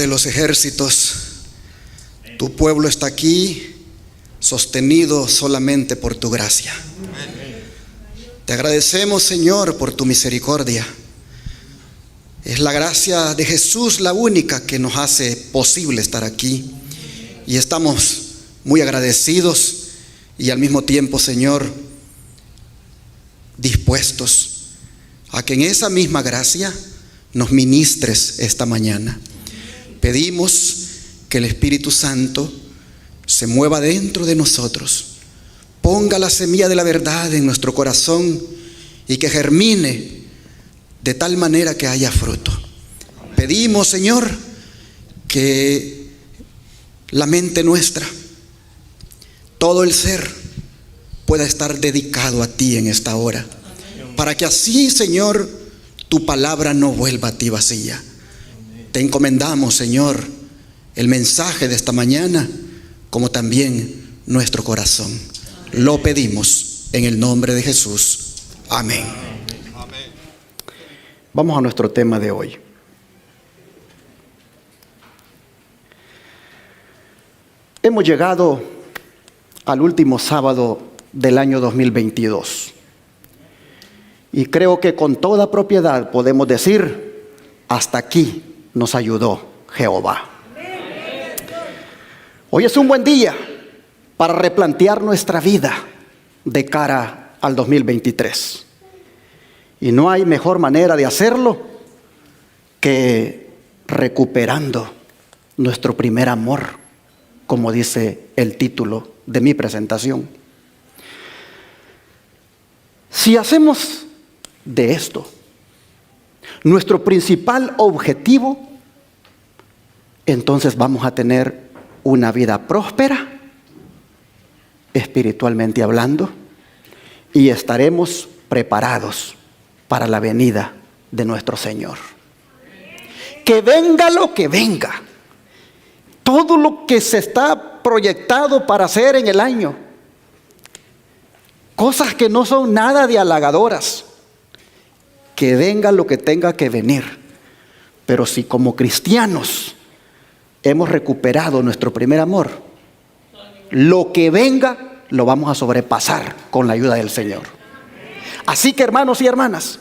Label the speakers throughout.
Speaker 1: de los ejércitos, tu pueblo está aquí sostenido solamente por tu gracia. Te agradecemos, Señor, por tu misericordia. Es la gracia de Jesús la única que nos hace posible estar aquí. Y estamos muy agradecidos y al mismo tiempo, Señor, dispuestos a que en esa misma gracia nos ministres esta mañana. Pedimos que el Espíritu Santo se mueva dentro de nosotros, ponga la semilla de la verdad en nuestro corazón y que germine de tal manera que haya fruto. Pedimos, Señor, que la mente nuestra, todo el ser, pueda estar dedicado a ti en esta hora, para que así, Señor, tu palabra no vuelva a ti vacía. Te encomendamos, Señor, el mensaje de esta mañana, como también nuestro corazón. Lo pedimos en el nombre de Jesús. Amén. Vamos a nuestro tema de hoy. Hemos llegado al último sábado del año 2022. Y creo que con toda propiedad podemos decir, hasta aquí nos ayudó Jehová. Hoy es un buen día para replantear nuestra vida de cara al 2023. Y no hay mejor manera de hacerlo que recuperando nuestro primer amor, como dice el título de mi presentación. Si hacemos de esto nuestro principal objetivo, entonces vamos a tener una vida próspera, espiritualmente hablando, y estaremos preparados para la venida de nuestro Señor. Que venga lo que venga, todo lo que se está proyectado para hacer en el año, cosas que no son nada de halagadoras, que venga lo que tenga que venir. Pero si como cristianos hemos recuperado nuestro primer amor, lo que venga lo vamos a sobrepasar con la ayuda del Señor. Así que, hermanos y hermanas,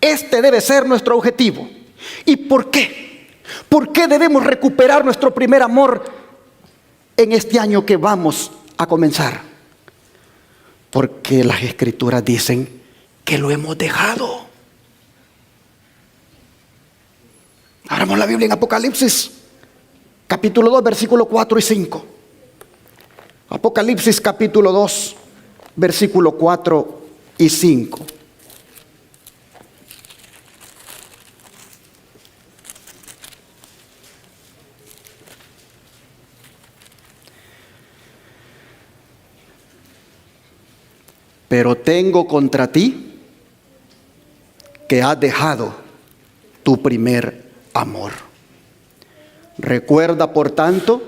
Speaker 1: este debe ser nuestro objetivo. ¿Y por qué? ¿Por qué debemos recuperar nuestro primer amor en este año que vamos a comenzar? Porque las Escrituras dicen que lo hemos dejado. Abramos la Biblia en Apocalipsis, capítulo 2, versículo 4 y 5. Apocalipsis, capítulo 2, versículo 4 y 5. Pero tengo contra ti que has dejado tu primer amor. Recuerda, por tanto,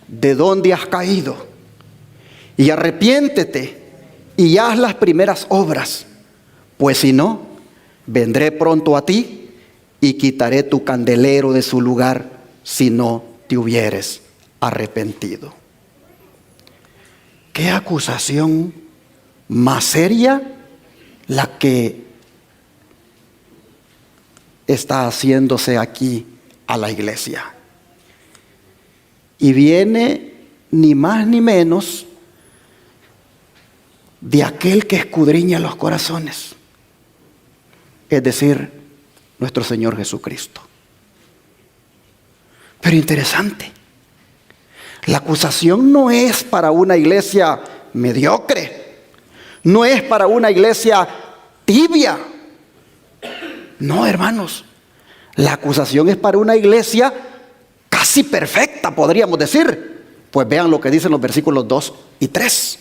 Speaker 1: de dónde has caído, y arrepiéntete y haz las primeras obras, pues si no, vendré pronto a ti y quitaré tu candelero de su lugar si no te hubieres arrepentido. ¿Qué acusación más seria la que está haciéndose aquí a la iglesia? Y viene ni más ni menos de aquel que escudriña los corazones, es decir, nuestro Señor Jesucristo. Pero interesante, la acusación no es para una iglesia mediocre, no es para una iglesia tibia. No, hermanos, la acusación es para una iglesia casi perfecta, podríamos decir. Pues vean lo que dicen los versículos 2 y 3.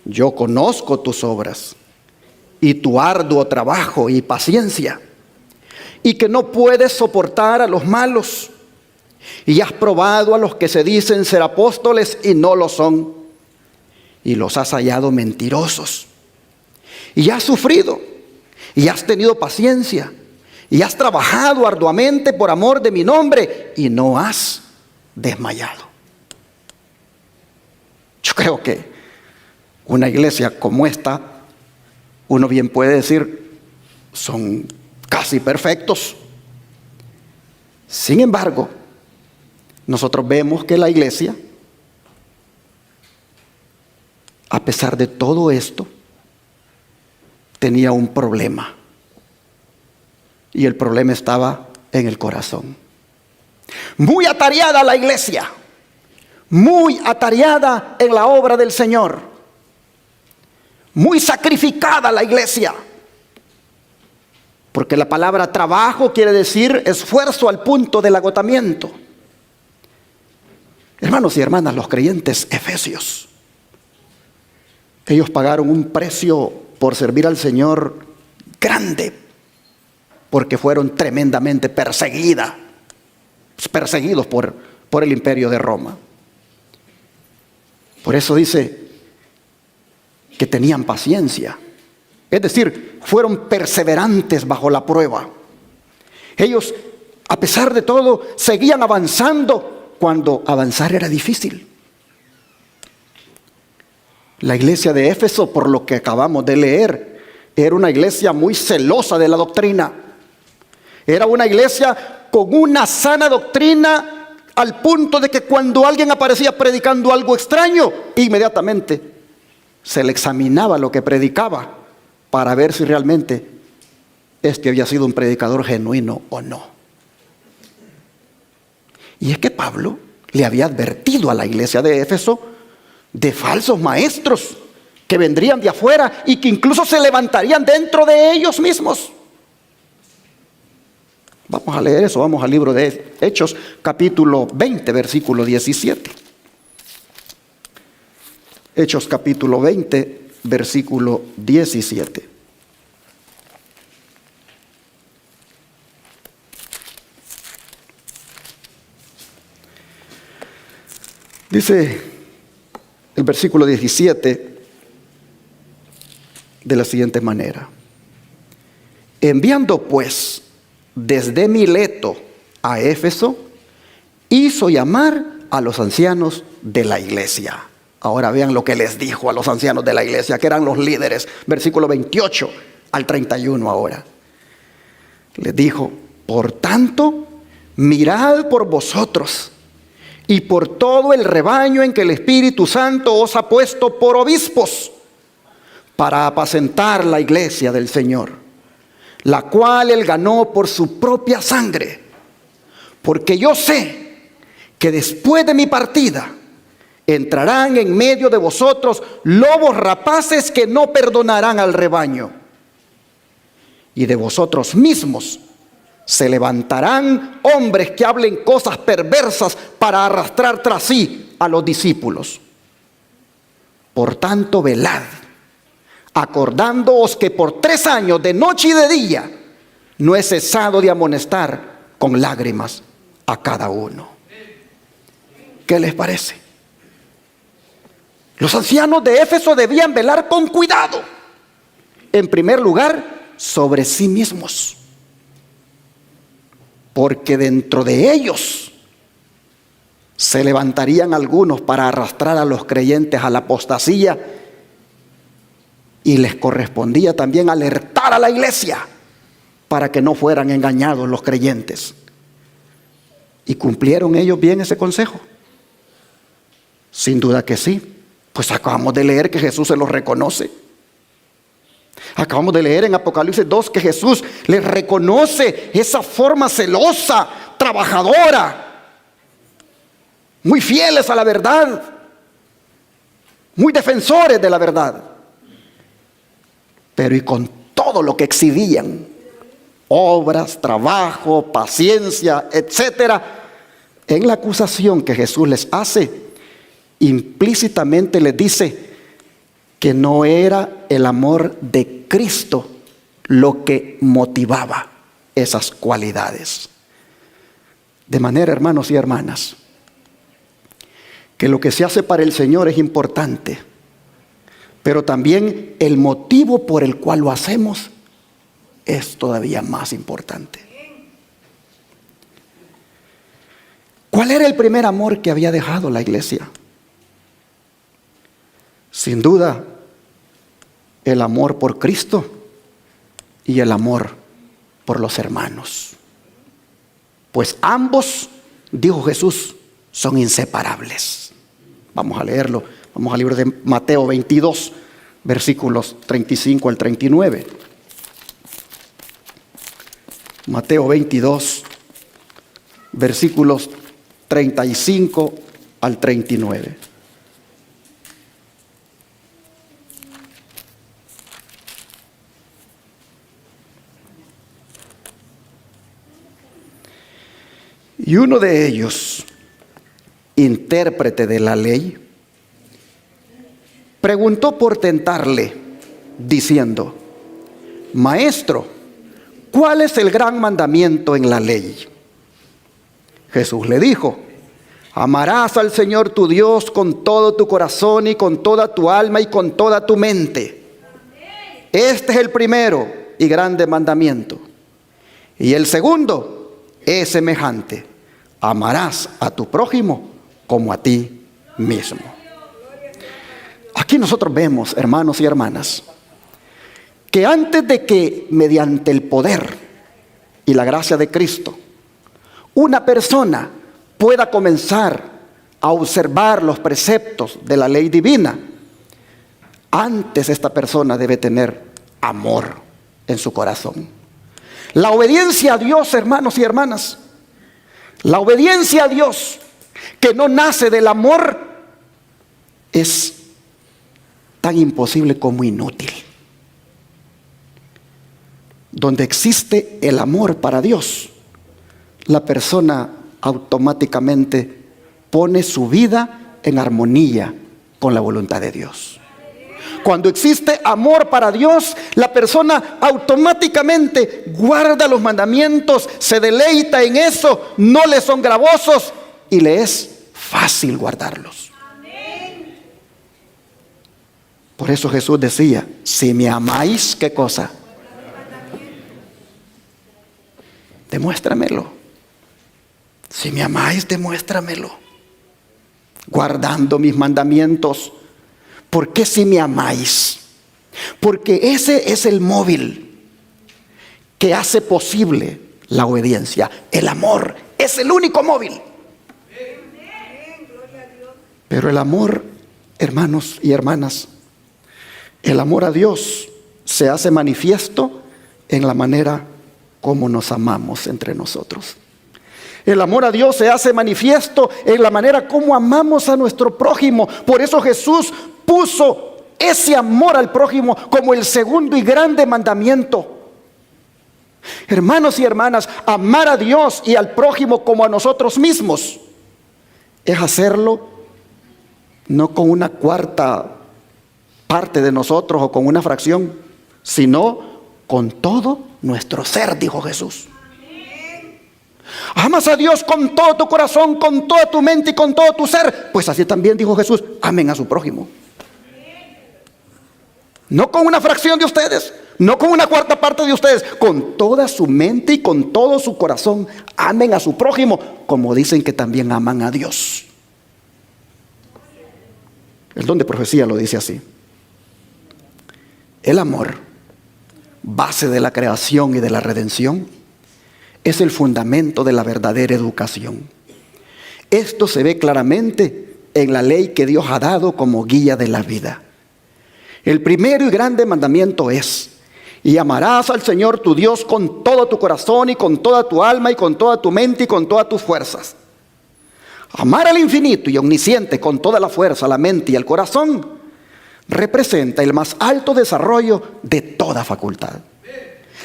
Speaker 1: Yo conozco tus obras y tu arduo trabajo y paciencia, y que no puedes soportar a los malos, y has probado a los que se dicen ser apóstoles y no lo son, y los has hallado mentirosos, y has sufrido y has tenido paciencia y has trabajado arduamente por amor de mi nombre y no has desmayado. Yo creo que una iglesia como esta, uno bien puede decir, son casi perfectos. Sin embargo, nosotros vemos que la iglesia, a pesar de todo esto, tenía un problema. Y el problema estaba en el corazón. Muy atareada la iglesia, muy atareada en la obra del Señor, muy sacrificada la iglesia. Porque la palabra trabajo quiere decir esfuerzo al punto del agotamiento. Hermanos y hermanas, los creyentes efesios, ellos pagaron un precio por servir al Señor grande, porque fueron tremendamente perseguidos por el imperio de Roma. Por eso dice que tenían paciencia. Es decir, fueron perseverantes bajo la prueba. Ellos, a pesar de todo, seguían avanzando cuando avanzar era difícil. La iglesia de Éfeso, por lo que acabamos de leer, era una iglesia muy celosa de la doctrina. Era una iglesia con una sana doctrina, al punto de que cuando alguien aparecía predicando algo extraño, inmediatamente se le examinaba lo que predicaba para ver si realmente este había sido un predicador genuino o no. Y es que Pablo le había advertido a la iglesia de Éfeso de falsos maestros que vendrían de afuera y que incluso se levantarían dentro de ellos mismos. Vamos a leer eso, vamos al libro de Hechos, capítulo 20, versículo 17. Hechos capítulo 20, versículo 17. Dice el versículo 17 de la siguiente manera: enviando pues desde Mileto a Éfeso, hizo llamar a los ancianos de la iglesia. Ahora vean lo que les dijo a los ancianos de la iglesia, que eran los líderes. Versículo 28 al 31 ahora. Les dijo: por tanto, mirad por vosotros y por todo el rebaño en que el Espíritu Santo os ha puesto por obispos, para apacentar la iglesia del Señor, la cual él ganó por su propia sangre. Porque yo sé que después de mi partida entrarán en medio de vosotros lobos rapaces que no perdonarán al rebaño. Y de vosotros mismos se levantarán hombres que hablen cosas perversas para arrastrar tras sí a los discípulos. Por tanto, velad, acordándoos que por 3 años, de noche y de día, no he cesado de amonestar con lágrimas a cada uno. ¿Qué les parece? Los ancianos de Éfeso debían velar con cuidado, en primer lugar, sobre sí mismos, porque dentro de ellos se levantarían algunos para arrastrar a los creyentes a la apostasía, y les correspondía también alertar a la iglesia para que no fueran engañados los creyentes. ¿Y cumplieron ellos bien ese consejo? Sin duda que sí. Pues acabamos de leer que Jesús se los reconoce. Acabamos de leer en Apocalipsis 2 que Jesús les reconoce esa forma celosa, trabajadora, muy fieles a la verdad, muy defensores de la verdad. Pero y con todo lo que exhibían, obras, trabajo, paciencia, etcétera, en la acusación que Jesús les hace, implícitamente les dice que no era el amor de Cristo lo que motivaba esas cualidades. De manera, hermanos y hermanas, que lo que se hace para el Señor es importante, pero también el motivo por el cual lo hacemos es todavía más importante. ¿Cuál era el primer amor que había dejado la iglesia? Sin duda, el amor por Cristo y el amor por los hermanos. Pues ambos, dijo Jesús, son inseparables. Vamos a leerlo. Vamos al libro de Mateo 22, versículos 35 al 39. Mateo 22, versículos 35 al 39. Y uno de ellos, intérprete de la ley, preguntó por tentarle, diciendo: Maestro, ¿cuál es el gran mandamiento en la ley? Jesús le dijo: amarás al Señor tu Dios con todo tu corazón y con toda tu alma y con toda tu mente. Este es el primero y grande mandamiento. Y el segundo es semejante: amarás a tu prójimo como a ti mismo. Aquí nosotros vemos, hermanos y hermanas, que antes de que mediante el poder y la gracia de Cristo una persona pueda comenzar a observar los preceptos de la ley divina, antes esta persona debe tener amor en su corazón. La obediencia a Dios, hermanos y hermanas, la obediencia a Dios que no nace del amor es tan imposible como inútil. Donde existe el amor para Dios, la persona automáticamente pone su vida en armonía con la voluntad de Dios. Cuando existe amor para Dios, la persona automáticamente guarda los mandamientos, se deleita en eso, no le son gravosos y le es fácil guardarlos. Por eso Jesús decía: si me amáis, ¿qué cosa? Demuéstramelo. Si me amáis, demuéstramelo. Guardando mis mandamientos. ¿Por qué si me amáis? Porque ese es el móvil que hace posible la obediencia. El amor es el único móvil. Pero el amor, hermanos y hermanas, el amor a Dios se hace manifiesto en la manera como nos amamos entre nosotros. El amor a Dios se hace manifiesto en la manera como amamos a nuestro prójimo. Por eso Jesús puso ese amor al prójimo como el segundo y grande mandamiento. Hermanos y hermanas, amar a Dios y al prójimo como a nosotros mismos es hacerlo no con una cuarta parte de nosotros o con una fracción, sino con todo nuestro ser, dijo Jesús. Amas a Dios con todo tu corazón, con toda tu mente y con todo tu ser. Pues así también dijo Jesús: amen a su prójimo. No con una fracción de ustedes, no con una cuarta parte de ustedes, con toda su mente y con todo su corazón. Amen a su prójimo, como dicen que también aman a Dios. El don de profecía lo dice así: el amor, base de la creación y de la redención, es el fundamento de la verdadera educación. Esto se ve claramente en la ley que Dios ha dado como guía de la vida. El primero y grande mandamiento es: y amarás al Señor tu Dios con todo tu corazón y con toda tu alma y con toda tu mente y con todas tus fuerzas. Amar al infinito y omnisciente con toda la fuerza, la mente y el corazón representa el más alto desarrollo de toda facultad.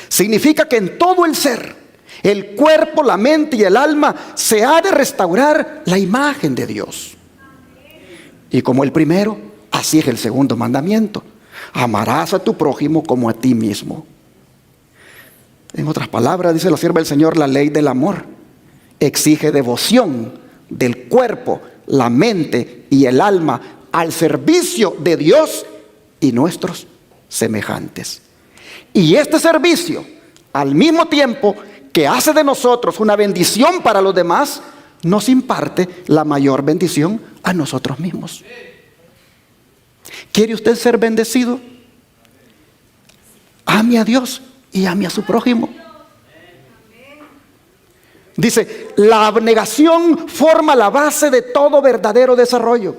Speaker 1: Significa que en todo el ser, el cuerpo, la mente y el alma, se ha de restaurar la imagen de Dios. Y como el primero, así es el segundo mandamiento: amarás a tu prójimo como a ti mismo. En otras palabras, dice la sierva del Señor, la ley del amor exige devoción del cuerpo, la mente y el alma al servicio de Dios y nuestros semejantes. Y este servicio al mismo tiempo que hace de nosotros una bendición para los demás, nos imparte la mayor bendición a nosotros mismos. ¿Quiere usted ser bendecido? Ame a Dios y ame a su prójimo. Dice, la abnegación forma la base de todo verdadero desarrollo.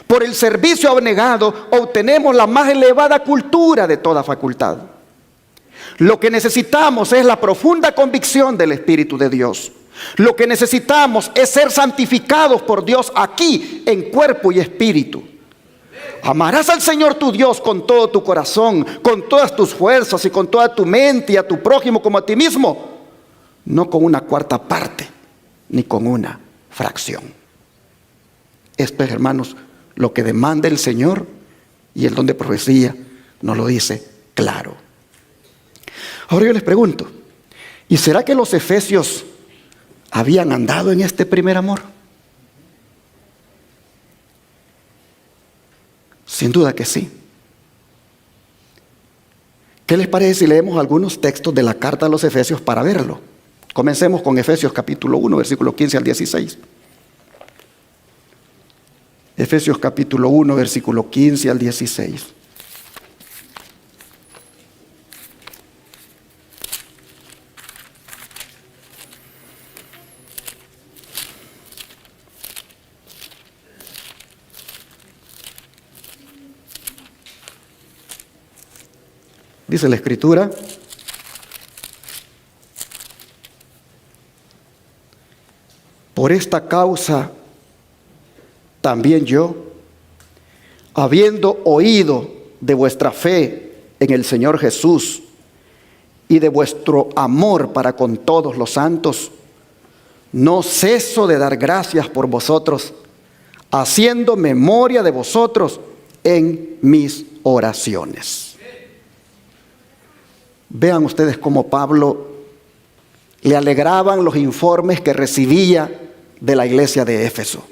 Speaker 1: Por el servicio abnegado obtenemos la más elevada cultura de toda facultad. Lo que necesitamos es la profunda convicción del Espíritu de Dios. Lo que necesitamos es ser santificados por Dios aquí en cuerpo y espíritu. Amarás al Señor tu Dios con todo tu corazón, con todas tus fuerzas y con toda tu mente, y a tu prójimo como a ti mismo, no con una cuarta parte ni con una fracción. Esto es, hermanos, lo que demanda el Señor, y el don de profecía nos lo dice claro. Ahora yo les pregunto, ¿y será que los efesios habían andado en este primer amor? Sin duda que sí. ¿Qué les parece si leemos algunos textos de la carta a los Efesios para verlo? Comencemos con Efesios capítulo 1, versículo 15 al 16. Efesios capítulo 1, versículo 15 al 16. Dice la Escritura: por esta causa también yo, habiendo oído de vuestra fe en el Señor Jesús y de vuestro amor para con todos los santos, no ceso de dar gracias por vosotros, haciendo memoria de vosotros en mis oraciones. Vean ustedes cómo Pablo le alegraban los informes que recibía de la iglesia de Éfeso.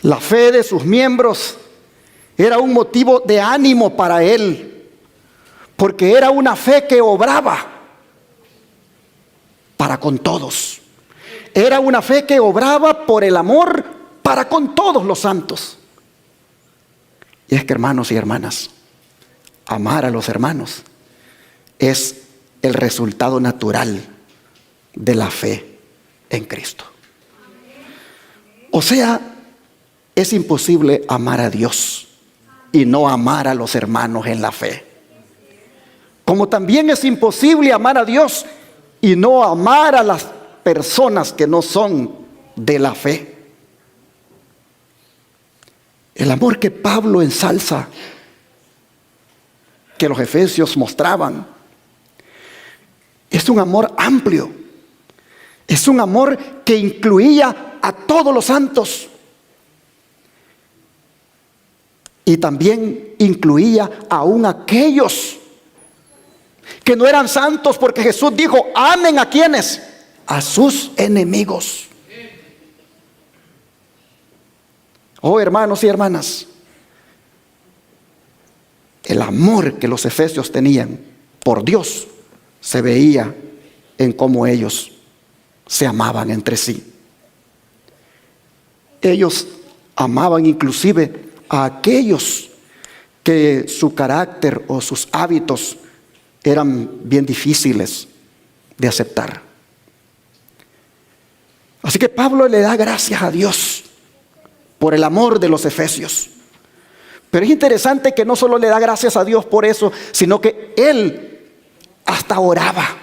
Speaker 1: La fe de sus miembros era un motivo de ánimo para él, porque era una fe que obraba para con todos. Era una fe que obraba por el amor para con todos los santos. Y es que, hermanos y hermanas, amar a los hermanos es el resultado natural de la fe en Cristo. O sea, es imposible amar a Dios y no amar a los hermanos en la fe. Como también es imposible amar a Dios y no amar a las personas que no son de la fe. El amor que Pablo ensalza, que los efesios mostraban, es un amor amplio. Es un amor que incluía a todos los santos. Y también incluía aún aquellos que no eran santos, porque Jesús dijo: amen a quienes, a sus enemigos. Oh, hermanos y hermanas, el amor que los efesios tenían por Dios se veía en cómo ellos se amaban entre sí. Ellos amaban inclusive a aquellos que su carácter o sus hábitos eran bien difíciles de aceptar. Así que Pablo le da gracias a Dios por el amor de los efesios. Pero es interesante que no solo le da gracias a Dios por eso, sino que él hasta oraba.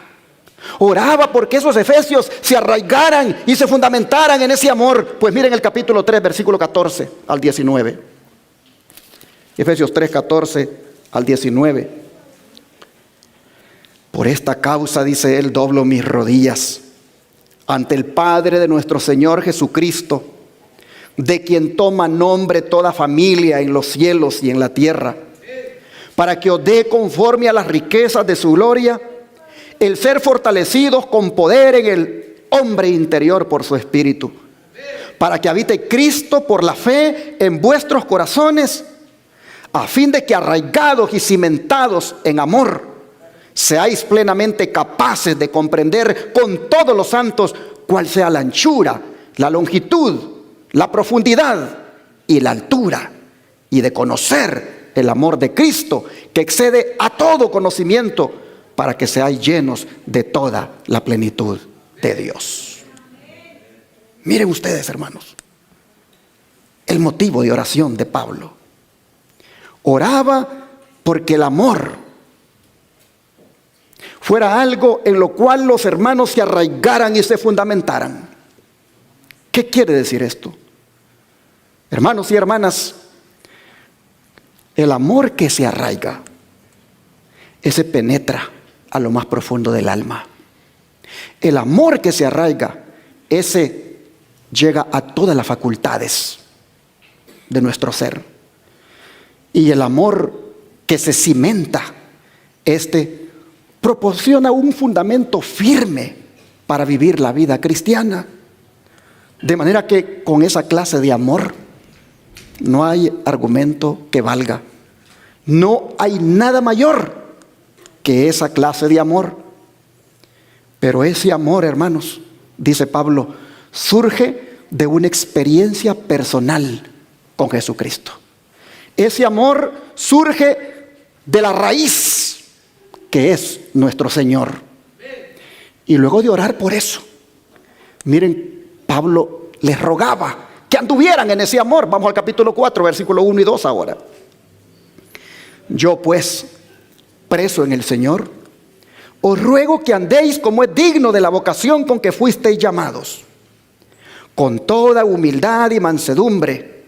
Speaker 1: Oraba porque esos efesios se arraigaran y se fundamentaran en ese amor. Pues miren el capítulo 3, versículo 14 al 19. Efesios 3, 14 al 19. Por esta causa, dice él, doblo mis rodillas ante el Padre de nuestro Señor Jesucristo, de quien toma nombre toda familia en los cielos y en la tierra, para que os dé conforme a las riquezas de su gloria el ser fortalecidos con poder en el hombre interior por su espíritu, para que habite Cristo por la fe en vuestros corazones, a fin de que arraigados y cimentados en amor, seáis plenamente capaces de comprender con todos los santos cuál sea la anchura, la longitud, la profundidad y la altura, y de conocer el amor de Cristo que excede a todo conocimiento, para que seáis llenos de toda la plenitud de Dios. Miren ustedes, hermanos, el motivo de oración de Pablo. Oraba porque el amor fuera algo en lo cual los hermanos se arraigaran y se fundamentaran. ¿Qué quiere decir esto? Hermanos y hermanas, el amor que se arraiga, ese penetra a lo más profundo del alma. El amor que se arraiga, ese llega a todas las facultades de nuestro ser. Y el amor que se cimenta, este proporciona un fundamento firme para vivir la vida cristiana. De manera que con esa clase de amor no hay argumento que valga. No hay nada mayor que esa clase de amor. Pero ese amor, hermanos, dice Pablo, surge de una experiencia personal con Jesucristo. Ese amor surge de la raíz que es nuestro Señor. Y luego de orar por eso, miren, Pablo les rogaba que anduvieran en ese amor. Vamos al capítulo 4, versículo 1 y 2 ahora. Yo pues, preso en el Señor, os ruego que andéis como es digno de la vocación con que fuisteis llamados, con toda humildad y mansedumbre,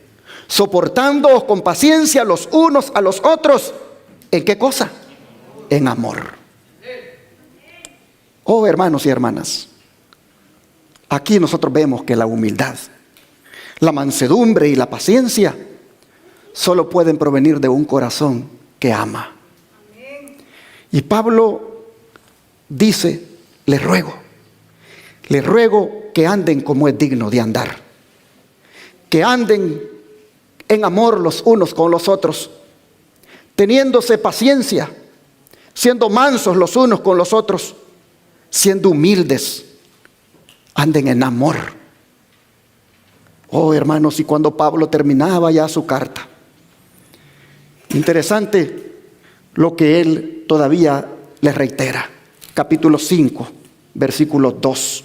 Speaker 1: soportándoos con paciencia los unos a los otros. ¿En qué cosa? En amor. Oh, hermanos y hermanas, aquí nosotros vemos que la humildad, la mansedumbre y la paciencia solo pueden provenir de un corazón que ama. Y Pablo dice, les ruego que anden como es digno de andar, que anden en amor los unos con los otros, teniéndose paciencia, siendo mansos los unos con los otros, siendo humildes, anden en amor. Oh, hermanos, y cuando Pablo terminaba ya su carta, interesante lo que él todavía les reitera. Capítulo 5, versículo 2.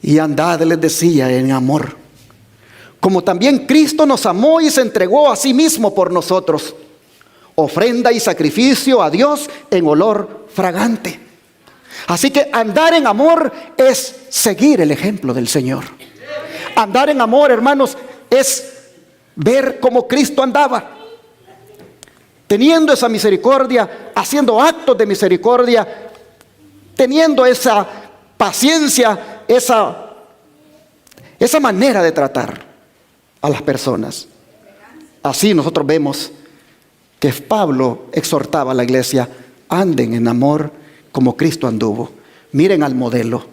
Speaker 1: Y andad, les decía, en amor, como también Cristo nos amó y se entregó a sí mismo por nosotros, ofrenda y sacrificio a Dios en olor fragante. Así que andar en amor es seguir el ejemplo del Señor. Andar en amor, hermanos, es ver cómo Cristo andaba, teniendo esa misericordia, haciendo actos de misericordia, teniendo esa paciencia, esa manera de tratar a las personas. Así nosotros vemos que Pablo exhortaba a la iglesia: anden en amor como Cristo anduvo. Miren al modelo.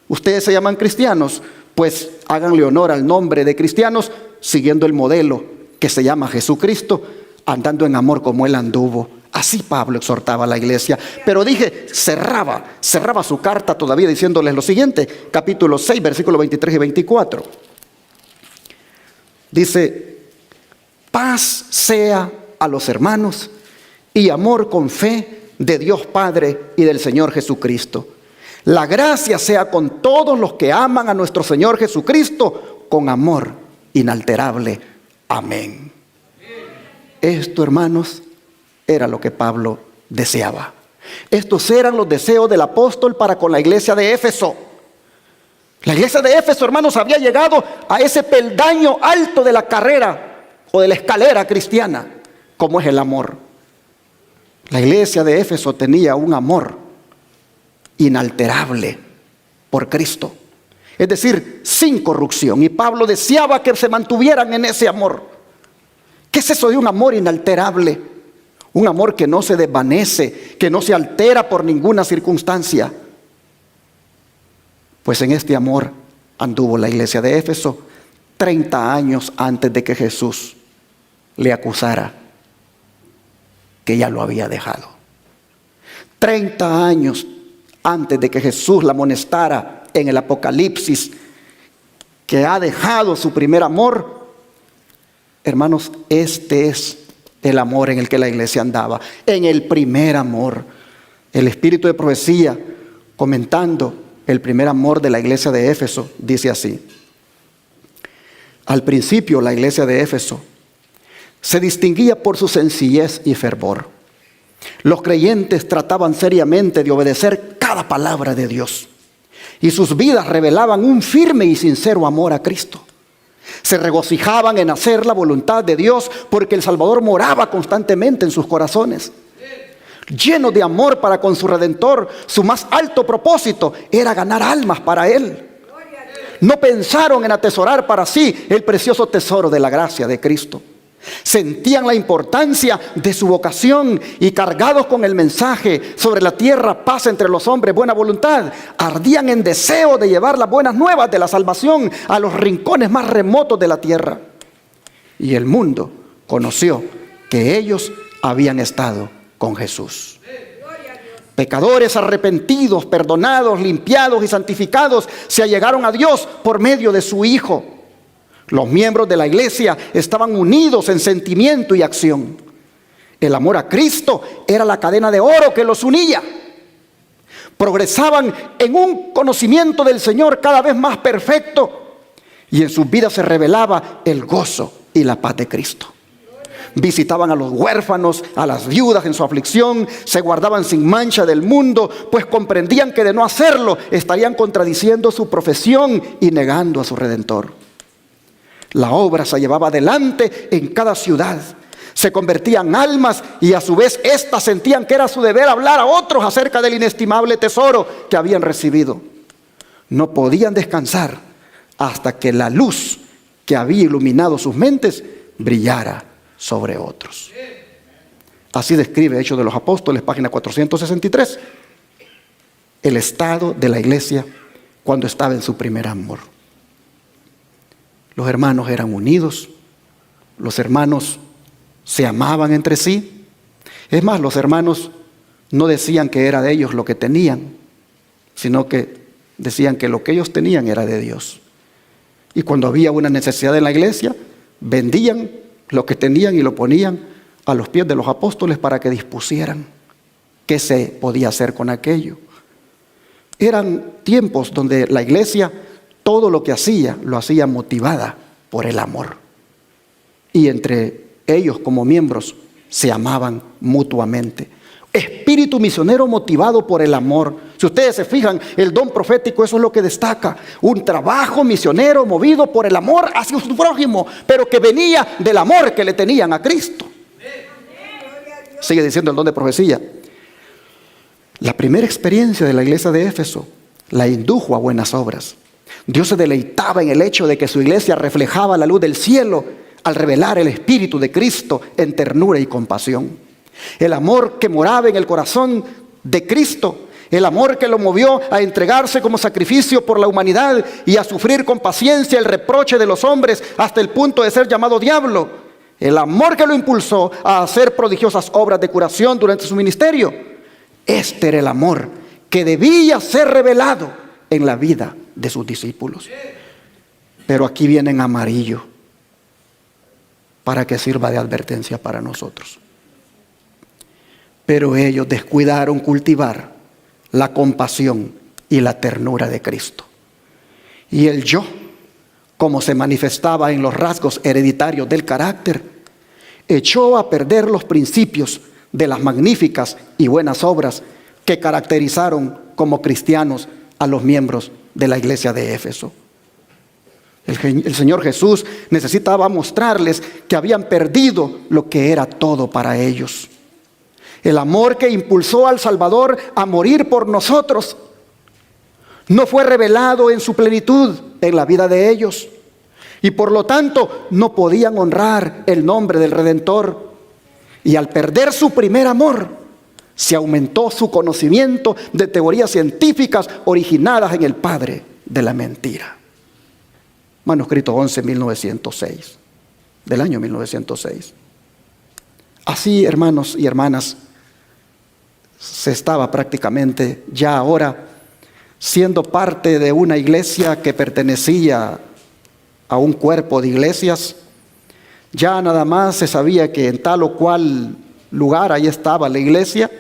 Speaker 1: Ustedes se llaman cristianos, pues háganle honor al nombre de cristianos, siguiendo el modelo que se llama Jesucristo, andando en amor como Él anduvo. Así Pablo exhortaba a la iglesia. Pero cerraba su carta todavía diciéndoles lo siguiente, capítulo 6, versículos 23 y 24. Dice: paz sea a los hermanos y amor con fe de Dios Padre y del Señor Jesucristo. La gracia sea con todos los que aman a nuestro Señor Jesucristo con amor inalterable. Amén. Esto, hermanos, era lo que Pablo deseaba. Estos eran los deseos del apóstol para con la iglesia de Éfeso. La iglesia de Éfeso, hermanos, había llegado a ese peldaño alto de la carrera o de la escalera cristiana, como es el amor. La iglesia de Éfeso tenía un amor inalterable por Cristo, es decir, sin corrupción. Y Pablo deseaba que se mantuvieran en ese amor. ¿Qué es eso de un amor inalterable? Un amor que no se desvanece, que no se altera por ninguna circunstancia. Pues en este amor anduvo la iglesia de Éfeso 30 años antes de que Jesús le acusara que ya lo había dejado. 30 años antes de que Jesús la amonestara en el Apocalipsis, que ha dejado su primer amor. Hermanos, este es el amor en el que la iglesia andaba, en el primer amor. El espíritu de profecía, comentando el primer amor de la iglesia de Éfeso, dice así: al principio la iglesia de Éfeso se distinguía por su sencillez y fervor. Los creyentes trataban seriamente de obedecer cada palabra de Dios, y sus vidas revelaban un firme y sincero amor a Cristo. Se regocijaban en hacer la voluntad de Dios porque el Salvador moraba constantemente en sus corazones. Llenos de amor para con su Redentor, su más alto propósito era ganar almas para Él. No pensaron en atesorar para sí el precioso tesoro de la gracia de Cristo. Sentían la importancia de su vocación y, cargados con el mensaje sobre la tierra, paz entre los hombres, buena voluntad, ardían en deseo de llevar las buenas nuevas de la salvación a los rincones más remotos de la tierra. Y el mundo conoció que ellos habían estado con Jesús. Pecadores arrepentidos, perdonados, limpiados y santificados se allegaron a Dios por medio de su Hijo. Los miembros de la iglesia estaban unidos en sentimiento y acción. El amor a Cristo era la cadena de oro que los unía. Progresaban en un conocimiento del Señor cada vez más perfecto, y en sus vidas se revelaba el gozo y la paz de Cristo. Visitaban a los huérfanos, a las viudas en su aflicción, se guardaban sin mancha del mundo, pues comprendían que de no hacerlo estarían contradiciendo su profesión y negando a su Redentor. La obra se llevaba adelante en cada ciudad. Se convertían almas y a su vez éstas sentían que era su deber hablar a otros acerca del inestimable tesoro que habían recibido. No podían descansar hasta que la luz que había iluminado sus mentes brillara sobre otros. Así describe Hechos de los Apóstoles, página 463, el estado de la iglesia cuando estaba en su primer amor. Los hermanos eran unidos, los hermanos se amaban entre sí. Es más, los hermanos no decían que era de ellos lo que tenían, sino que decían que lo que ellos tenían era de Dios. Y cuando había una necesidad en la iglesia, vendían lo que tenían y lo ponían a los pies de los apóstoles para que dispusieran qué se podía hacer con aquello. Eran tiempos donde la iglesia, todo lo que hacía, lo hacía motivada por el amor. Y entre ellos como miembros se amaban mutuamente. Espíritu misionero motivado por el amor. Si ustedes se fijan, el don profético, eso es lo que destaca. Un trabajo misionero movido por el amor hacia su prójimo, pero que venía del amor que le tenían a Cristo. Sigue diciendo el don de profecía. La primera experiencia de la iglesia de Éfeso la indujo a buenas obras. Dios se deleitaba en el hecho de que su iglesia reflejaba la luz del cielo al revelar el Espíritu de Cristo en ternura y compasión. El amor que moraba en el corazón de Cristo, el amor que lo movió a entregarse como sacrificio por la humanidad y a sufrir con paciencia el reproche de los hombres hasta el punto de ser llamado diablo. El amor que lo impulsó a hacer prodigiosas obras de curación durante su ministerio. Este era el amor que debía ser revelado en la vida de sus discípulos. Pero aquí viene en amarillo para que sirva de advertencia para nosotros. Pero ellos descuidaron cultivar la compasión y la ternura de Cristo. Y el yo, como se manifestaba en los rasgos hereditarios del carácter, echó a perder los principios de las magníficas y buenas obras que caracterizaron como cristianos a los miembros de la iglesia de Éfeso. El Señor Jesús necesitaba mostrarles que habían perdido lo que era todo para ellos. El amor que impulsó al Salvador a morir por nosotros no fue revelado en su plenitud en la vida de ellos. Y por lo tanto no podían honrar el nombre del Redentor. Y al perder su primer amor, se aumentó su conocimiento de teorías científicas originadas en el padre de la mentira. Manuscrito 11, 1906, del año 1906. Así, hermanos y hermanas, se estaba prácticamente ya ahora siendo parte de una iglesia que pertenecía a un cuerpo de iglesias. Ya nada más se sabía que en tal o cual lugar ahí estaba la iglesia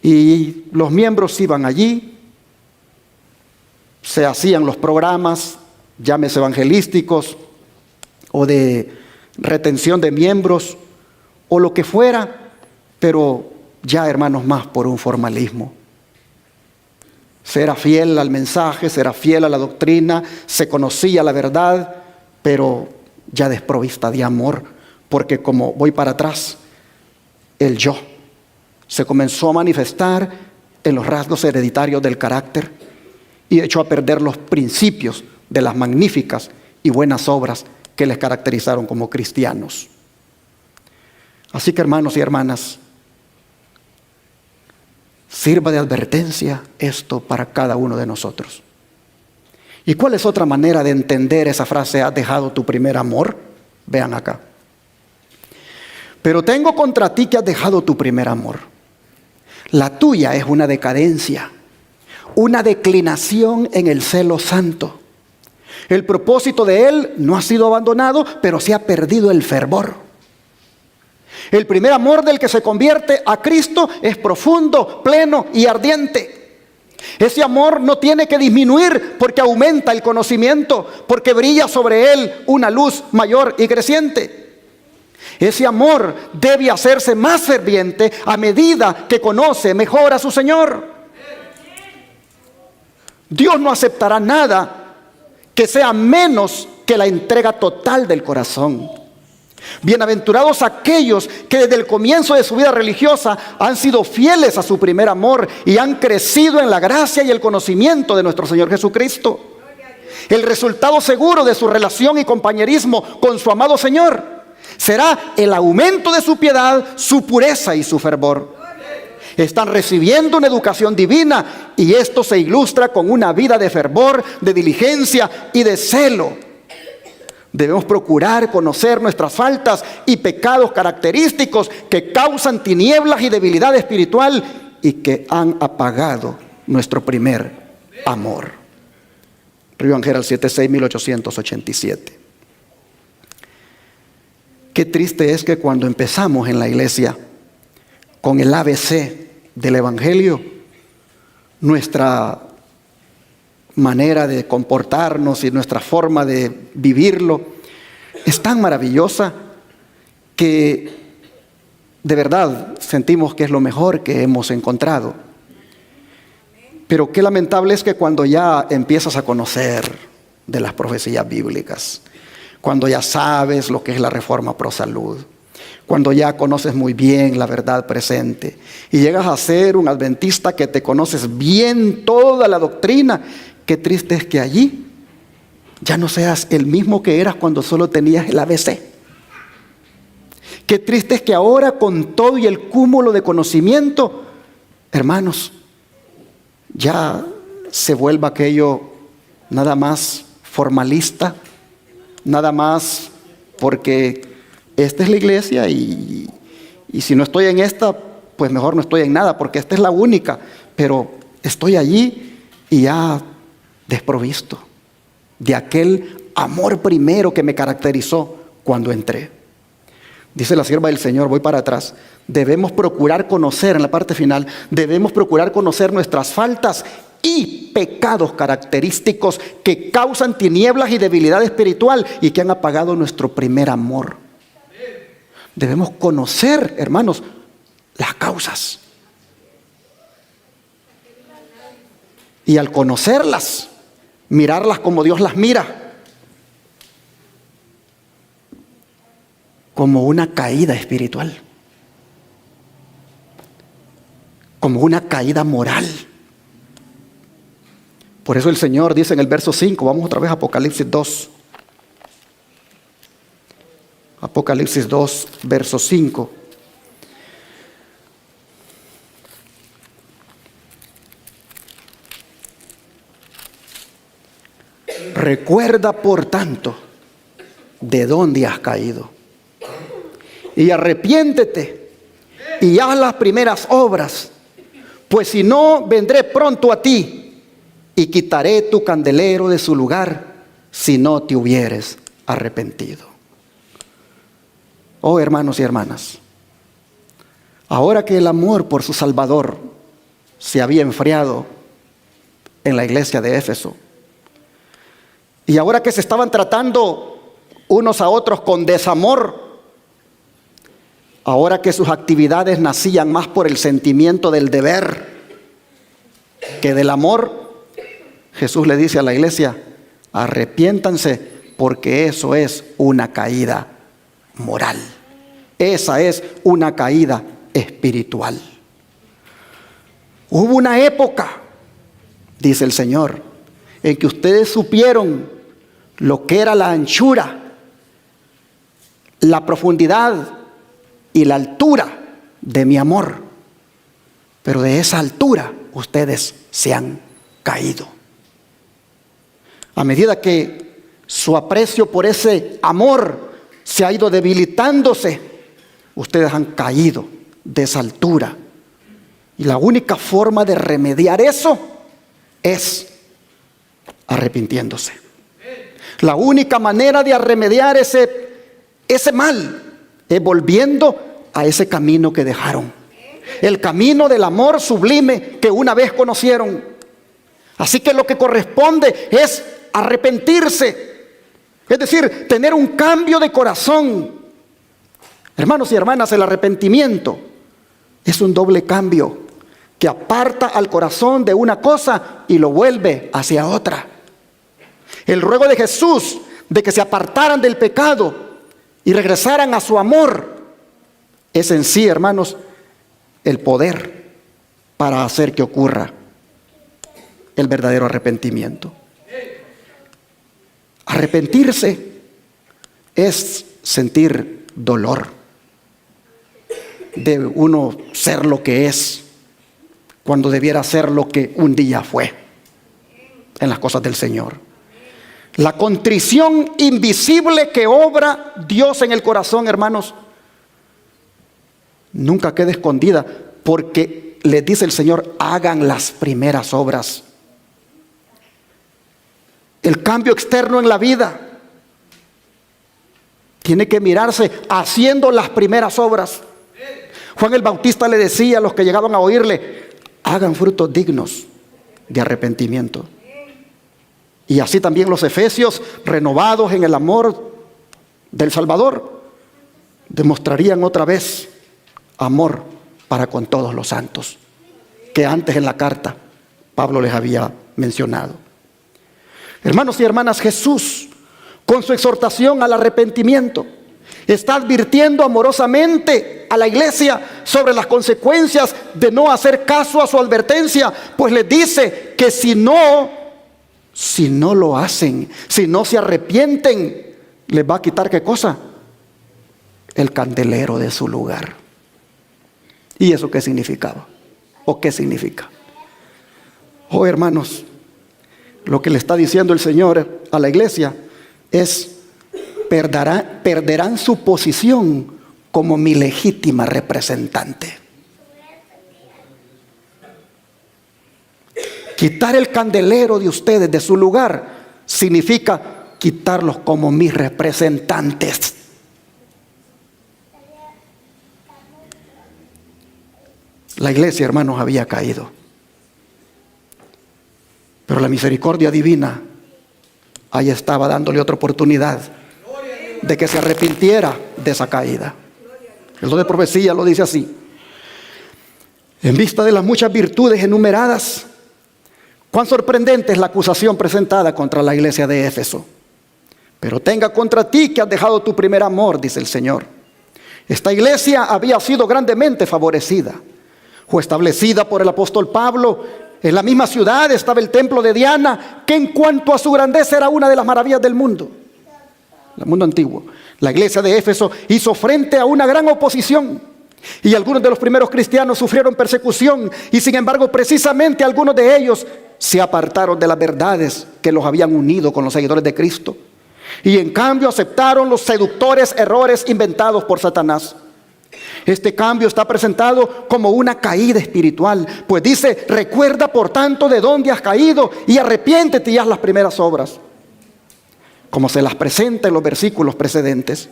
Speaker 1: y los miembros iban allí, se hacían los programas, llámese evangelísticos o de retención de miembros o lo que fuera, pero ya, hermanos, más por un formalismo. Se era fiel al mensaje, se era fiel a la doctrina, se conocía la verdad, pero ya desprovista de amor, porque como voy para atrás, el yo se comenzó a manifestar en los rasgos hereditarios del carácter y echó a perder los principios de las magníficas y buenas obras que les caracterizaron como cristianos. Así que, hermanos y hermanas, sirva de advertencia esto para cada uno de nosotros. ¿Y cuál es otra manera de entender esa frase, has dejado tu primer amor? Vean acá. Pero tengo contra ti que has dejado tu primer amor. La tuya es una decadencia, una declinación en el celo santo. El propósito de él no ha sido abandonado, pero se ha perdido el fervor. El primer amor del que se convierte a Cristo es profundo, pleno y ardiente. Ese amor no tiene que disminuir porque aumenta el conocimiento, porque brilla sobre él una luz mayor y creciente. Ese amor debe hacerse más ferviente a medida que conoce mejor a su Señor. Dios no aceptará nada que sea menos que la entrega total del corazón. Bienaventurados aquellos que desde el comienzo de su vida religiosa han sido fieles a su primer amor y han crecido en la gracia y el conocimiento de nuestro Señor Jesucristo. El resultado seguro de su relación y compañerismo con su amado Señor será el aumento de su piedad, su pureza y su fervor. Están recibiendo una educación divina y esto se ilustra con una vida de fervor, de diligencia y de celo. Debemos procurar conocer nuestras faltas y pecados característicos que causan tinieblas y debilidad espiritual y que han apagado nuestro primer amor. Río Ángel 76, 1887. Qué triste es que cuando empezamos en la iglesia con el ABC del Evangelio, nuestra manera de comportarnos y nuestra forma de vivirlo es tan maravillosa que de verdad sentimos que es lo mejor que hemos encontrado. Pero qué lamentable es que cuando ya empiezas a conocer de las profecías bíblicas, cuando ya sabes lo que es la reforma pro salud, cuando ya conoces muy bien la verdad presente y llegas a ser un adventista que te conoces bien toda la doctrina, qué triste es que allí ya no seas el mismo que eras cuando solo tenías el ABC. Qué triste es que ahora con todo y el cúmulo de conocimiento, hermanos, ya se vuelva aquello nada más formalista, nada más porque esta es la iglesia y si no estoy en esta, pues mejor no estoy en nada porque esta es la única, pero estoy allí y ya desprovisto de aquel amor primero que me caracterizó cuando entré. Dice la sierva del Señor, voy para atrás, debemos procurar conocer, en la parte final, debemos procurar conocer nuestras faltas y pecados característicos que causan tinieblas y debilidad espiritual y que han apagado nuestro primer amor. Debemos conocer, hermanos, las causas. Y al conocerlas, mirarlas como Dios las mira, como una caída espiritual, como una caída moral. Por eso el Señor dice en el verso 5, vamos otra vez a Apocalipsis 2. Apocalipsis 2, verso 5. Recuerda, por tanto, de dónde has caído. Y arrepiéntete y haz las primeras obras. Pues si no, vendré pronto a ti y quitaré tu candelero de su lugar si no te hubieres arrepentido. Oh, hermanos y hermanas, ahora que el amor por su Salvador se había enfriado en la iglesia de Éfeso, y ahora que se estaban tratando unos a otros con desamor, ahora que sus actividades nacían más por el sentimiento del deber que del amor, Jesús le dice a la iglesia: arrepiéntanse, porque eso es una caída moral. Esa es una caída espiritual. Hubo una época, dice el Señor, en que ustedes supieron lo que era la anchura, la profundidad y la altura de mi amor. Pero de esa altura ustedes se han caído. A medida que su aprecio por ese amor se ha ido debilitándose, ustedes han caído de esa altura. Y la única forma de remediar eso es arrepintiéndose. La única manera de remediar ese mal es volviendo a ese camino que dejaron. El camino del amor sublime que una vez conocieron. Así que lo que corresponde es arrepentirse. Es decir, tener un cambio de corazón. Hermanos y hermanas, el arrepentimiento es un doble cambio que aparta al corazón de una cosa y lo vuelve hacia otra. El ruego de Jesús de que se apartaran del pecado y regresaran a su amor es en sí, hermanos, el poder para hacer que ocurra el verdadero arrepentimiento. Arrepentirse es sentir dolor de uno ser lo que es, cuando debiera ser lo que un día fue en las cosas del Señor. La contrición invisible que obra Dios en el corazón, hermanos, nunca queda escondida, porque les dice el Señor: hagan las primeras obras. El cambio externo en la vida tiene que mirarse haciendo las primeras obras. Juan el Bautista le decía a los que llegaban a oírle: hagan frutos dignos de arrepentimiento. Y así también los efesios, renovados en el amor del Salvador, demostrarían otra vez amor para con todos los santos, que antes en la carta Pablo les había mencionado. Hermanos y hermanas, Jesús, con su exhortación al arrepentimiento, está advirtiendo amorosamente a la iglesia sobre las consecuencias de no hacer caso a su advertencia, pues les dice que si no lo hacen, si no se arrepienten, les va a quitar ¿qué cosa? El candelero de su lugar. ¿Y eso qué significaba? ¿O qué significa? Oh, hermanos, lo que le está diciendo el Señor a la iglesia es: perderán su posición como mi legítima representante. Quitar el candelero de ustedes de su lugar significa quitarlos como mis representantes. La iglesia, hermanos, había caído, pero la misericordia divina ahí estaba dándole otra oportunidad de que se arrepintiera de esa caída. El don de profecía lo dice así: en vista de las muchas virtudes enumeradas, cuán sorprendente es la acusación presentada contra la iglesia de Éfeso. Pero tenga contra ti que has dejado tu primer amor, dice el Señor. Esta iglesia había sido grandemente favorecida. Fue establecida por el apóstol Pablo. En la misma ciudad estaba el templo de Diana, que en cuanto a su grandeza era una de las maravillas del mundo antiguo. La iglesia de Éfeso hizo frente a una gran oposición, y algunos de los primeros cristianos sufrieron persecución, y sin embargo precisamente algunos de ellos se apartaron de las verdades que los habían unido con los seguidores de Cristo, y en cambio aceptaron los seductores errores inventados por Satanás.
Speaker 2: Este cambio está presentado como una caída espiritual, pues dice: recuerda por tanto de dónde has caído y arrepiéntete y haz las primeras obras, como se las presenta en los versículos precedentes.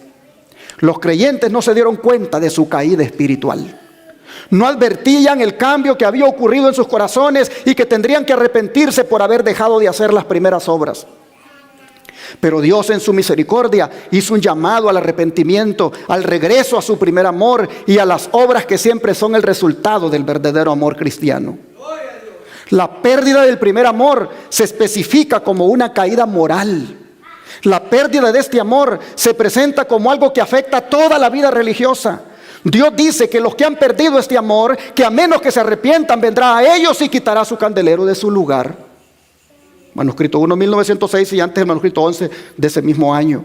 Speaker 2: Los creyentes no se dieron cuenta de su caída espiritual. No advertían el cambio que había ocurrido en sus corazones y que tendrían que arrepentirse por haber dejado de hacer las primeras obras. Pero Dios en su misericordia hizo un llamado al arrepentimiento, al regreso a su primer amor y a las obras que siempre son el resultado del verdadero amor cristiano. La pérdida del primer amor se especifica como una caída moral. La pérdida de este amor se presenta como algo que afecta toda la vida religiosa. Dios dice que los que han perdido este amor, que a menos que se arrepientan, vendrá a ellos y quitará su candelero de su lugar. Manuscrito 1, 1906, y antes el manuscrito 11 de ese mismo año.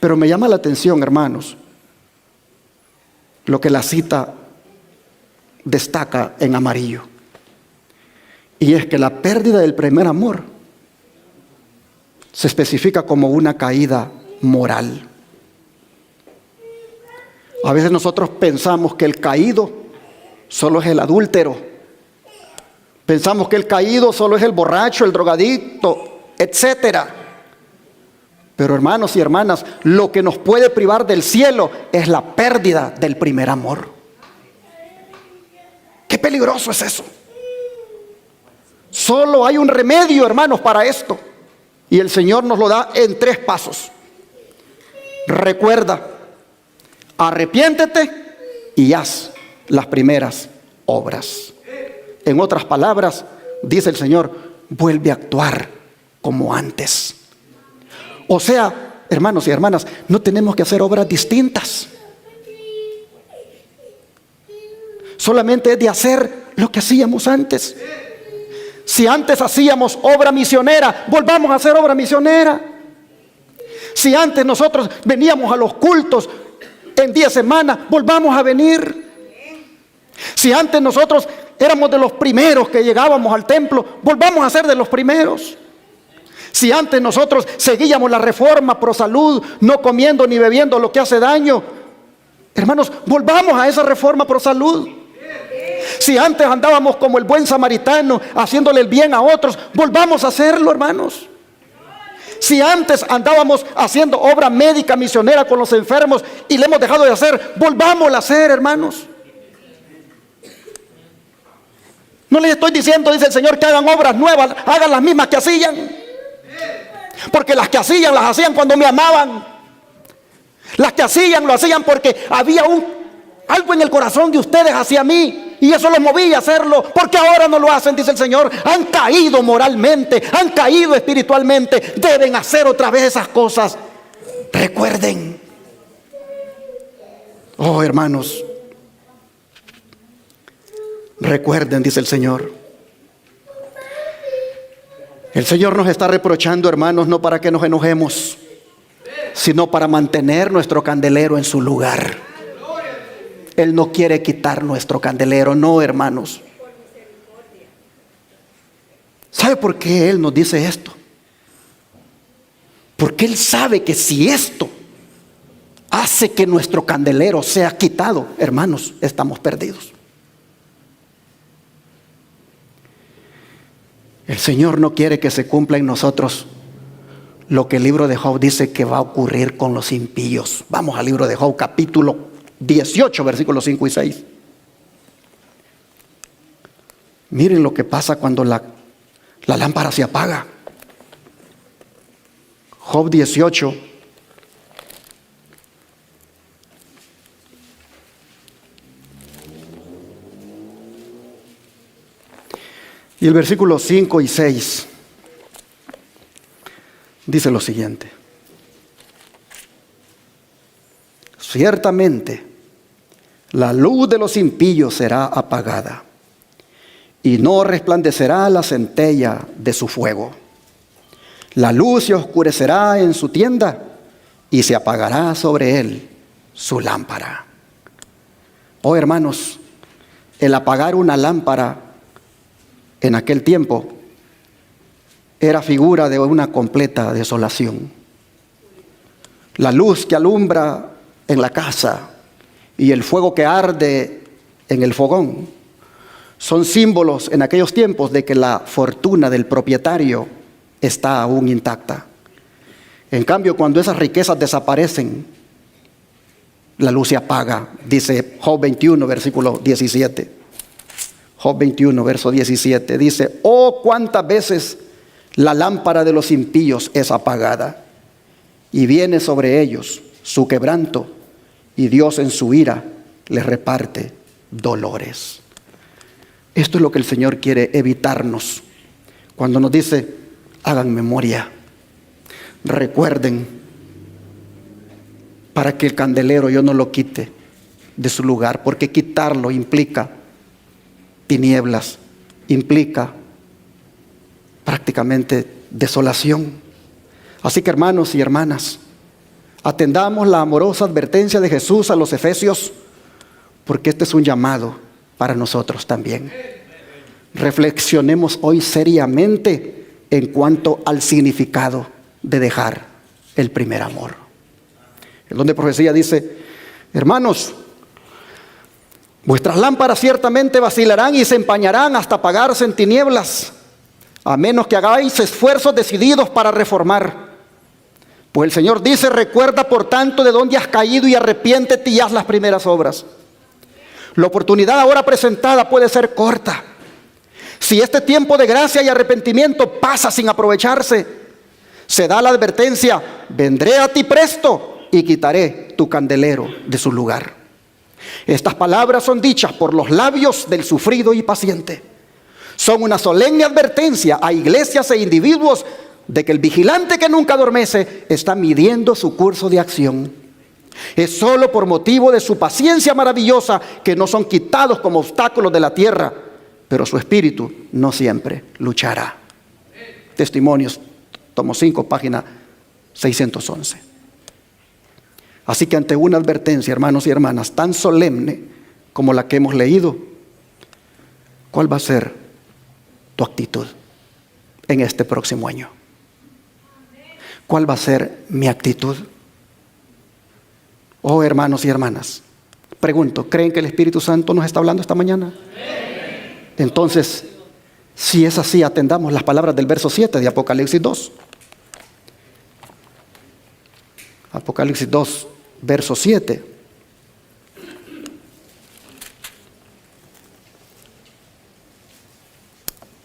Speaker 2: Pero me llama la atención, hermanos, lo que la cita destaca en amarillo. Y es que la pérdida del primer amor se especifica como una caída moral. A veces nosotros pensamos que el caído solo es el adúltero. Pensamos que el caído solo es el borracho, el drogadicto, etcétera. Pero hermanos y hermanas, lo que nos puede privar del cielo es la pérdida del primer amor. Qué peligroso es eso. Solo hay un remedio, hermanos, para esto. Y el Señor nos lo da en 3 pasos. Recuerda, arrepiéntete y haz las primeras obras. En otras palabras, dice el Señor, vuelve a actuar como antes. O sea, hermanos y hermanas, no tenemos que hacer obras distintas. Solamente es de hacer lo que hacíamos antes. Si antes hacíamos obra misionera, volvamos a hacer obra misionera. Si antes nosotros veníamos a los cultos en 10 semanas, volvamos a venir. Si antes nosotros éramos de los primeros que llegábamos al templo, volvamos a ser de los primeros. Si antes nosotros seguíamos la reforma pro salud, no comiendo ni bebiendo lo que hace daño, hermanos, volvamos a esa reforma pro salud. Si antes andábamos como el buen samaritano, haciéndole el bien a otros, volvamos a hacerlo, hermanos. Si antes andábamos haciendo obra médica misionera con los enfermos y le hemos dejado de hacer, volvámosla a hacer, hermanos. No les estoy diciendo, dice el Señor, que hagan obras nuevas, hagan las mismas que hacían. Porque las que hacían, las hacían cuando me amaban. Las que hacían, lo hacían porque había algo en el corazón de ustedes hacia mí, y eso los movía a hacerlo. Porque ahora no lo hacen, dice el Señor. Han caído moralmente, han caído espiritualmente. Deben hacer otra vez esas cosas. Recuerden. Oh, hermanos, recuerden, dice el Señor. El Señor nos está reprochando, hermanos, no para que nos enojemos, sino para mantener nuestro candelero en su lugar. Él no quiere quitar nuestro candelero, no, hermanos. ¿Sabe por qué Él nos dice esto? Porque Él sabe que si esto hace que nuestro candelero sea quitado, hermanos, estamos perdidos. El Señor no quiere que se cumpla en nosotros lo que el libro de Job dice que va a ocurrir con los impíos. Vamos al libro de Job, capítulo 18, versículos 5 y 6. Miren lo que pasa cuando la lámpara se apaga. Job 18. Y el versículo 5 y 6 dice lo siguiente: ciertamente la luz de los impíos será apagada, y no resplandecerá la centella de su fuego. La luz se oscurecerá en su tienda, y se apagará sobre él su lámpara. Oh, hermanos, el apagar una lámpara en aquel tiempo era figura de una completa desolación. La luz que alumbra en la casa y el fuego que arde en el fogón son símbolos en aquellos tiempos de que la fortuna del propietario está aún intacta. En cambio, cuando esas riquezas desaparecen, la luz se apaga, dice Job 21, versículo 17. Job 21, verso 17, dice: oh, cuántas veces la lámpara de los impíos es apagada, y viene sobre ellos su quebranto, y Dios en su ira les reparte dolores. Esto es lo que el Señor quiere evitarnos cuando nos dice: hagan memoria, recuerden, para que el candelero yo no lo quite de su lugar, porque quitarlo implica tinieblas, implica prácticamente desolación. Así que, hermanos y hermanas, atendamos la amorosa advertencia de Jesús a los efesios, porque este es un llamado para nosotros también. Reflexionemos hoy seriamente en cuanto al significado de dejar el primer amor. El don de profecía dice: hermanos, vuestras lámparas ciertamente vacilarán y se empañarán hasta apagarse en tinieblas, a menos que hagáis esfuerzos decididos para reformar. Pues el Señor dice: recuerda por tanto de dónde has caído y arrepiéntete y haz las primeras obras. La oportunidad ahora presentada puede ser corta. Si este tiempo de gracia y arrepentimiento pasa sin aprovecharse, se da la advertencia: vendré a ti presto y quitaré tu candelero de su lugar. Estas palabras son dichas por los labios del sufrido y paciente. Son una solemne advertencia a iglesias e individuos de que el vigilante que nunca adormece está midiendo su curso de acción. Es solo por motivo de su paciencia maravillosa que no son quitados como obstáculos de la tierra, pero su espíritu no siempre luchará. Testimonios, tomo 5, página 611. Así que ante una advertencia, hermanos y hermanas, tan solemne como la que hemos leído, ¿cuál va a ser tu actitud en este próximo año? ¿Cuál va a ser mi actitud? Oh, hermanos y hermanas, pregunto, ¿creen que el Espíritu Santo nos está hablando esta mañana? Entonces, si es así, atendamos las palabras del verso 7 de Apocalipsis 2. Apocalipsis 2, verso 7.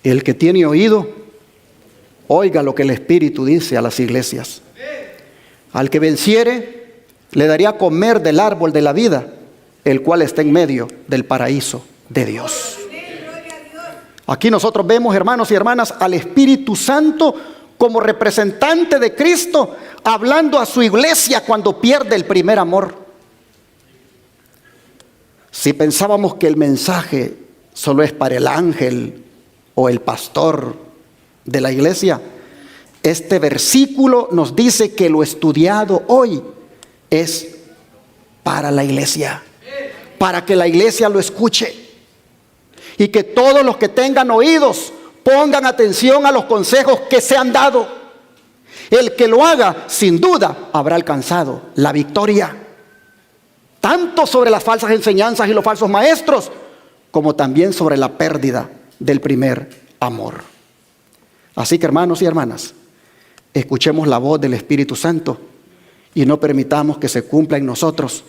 Speaker 2: El que tiene oído, oiga lo que el Espíritu dice a las iglesias. Al que venciere, le daría a comer del árbol de la vida, el cual está en medio del paraíso de Dios. Aquí nosotros vemos, hermanos y hermanas, al Espíritu Santo como representante de Cristo, hablando a su iglesia cuando pierde el primer amor. Si pensábamos que el mensaje solo es para el ángel o el pastor de la iglesia, este versículo nos dice que lo estudiado hoy es para la iglesia, para que la iglesia lo escuche y que todos los que tengan oídos pongan atención a los consejos que se han dado. El que lo haga, sin duda, habrá alcanzado la victoria, tanto sobre las falsas enseñanzas y los falsos maestros, como también sobre la pérdida del primer amor. Así que, hermanos y hermanas, escuchemos la voz del Espíritu Santo y no permitamos que se cumpla en nosotros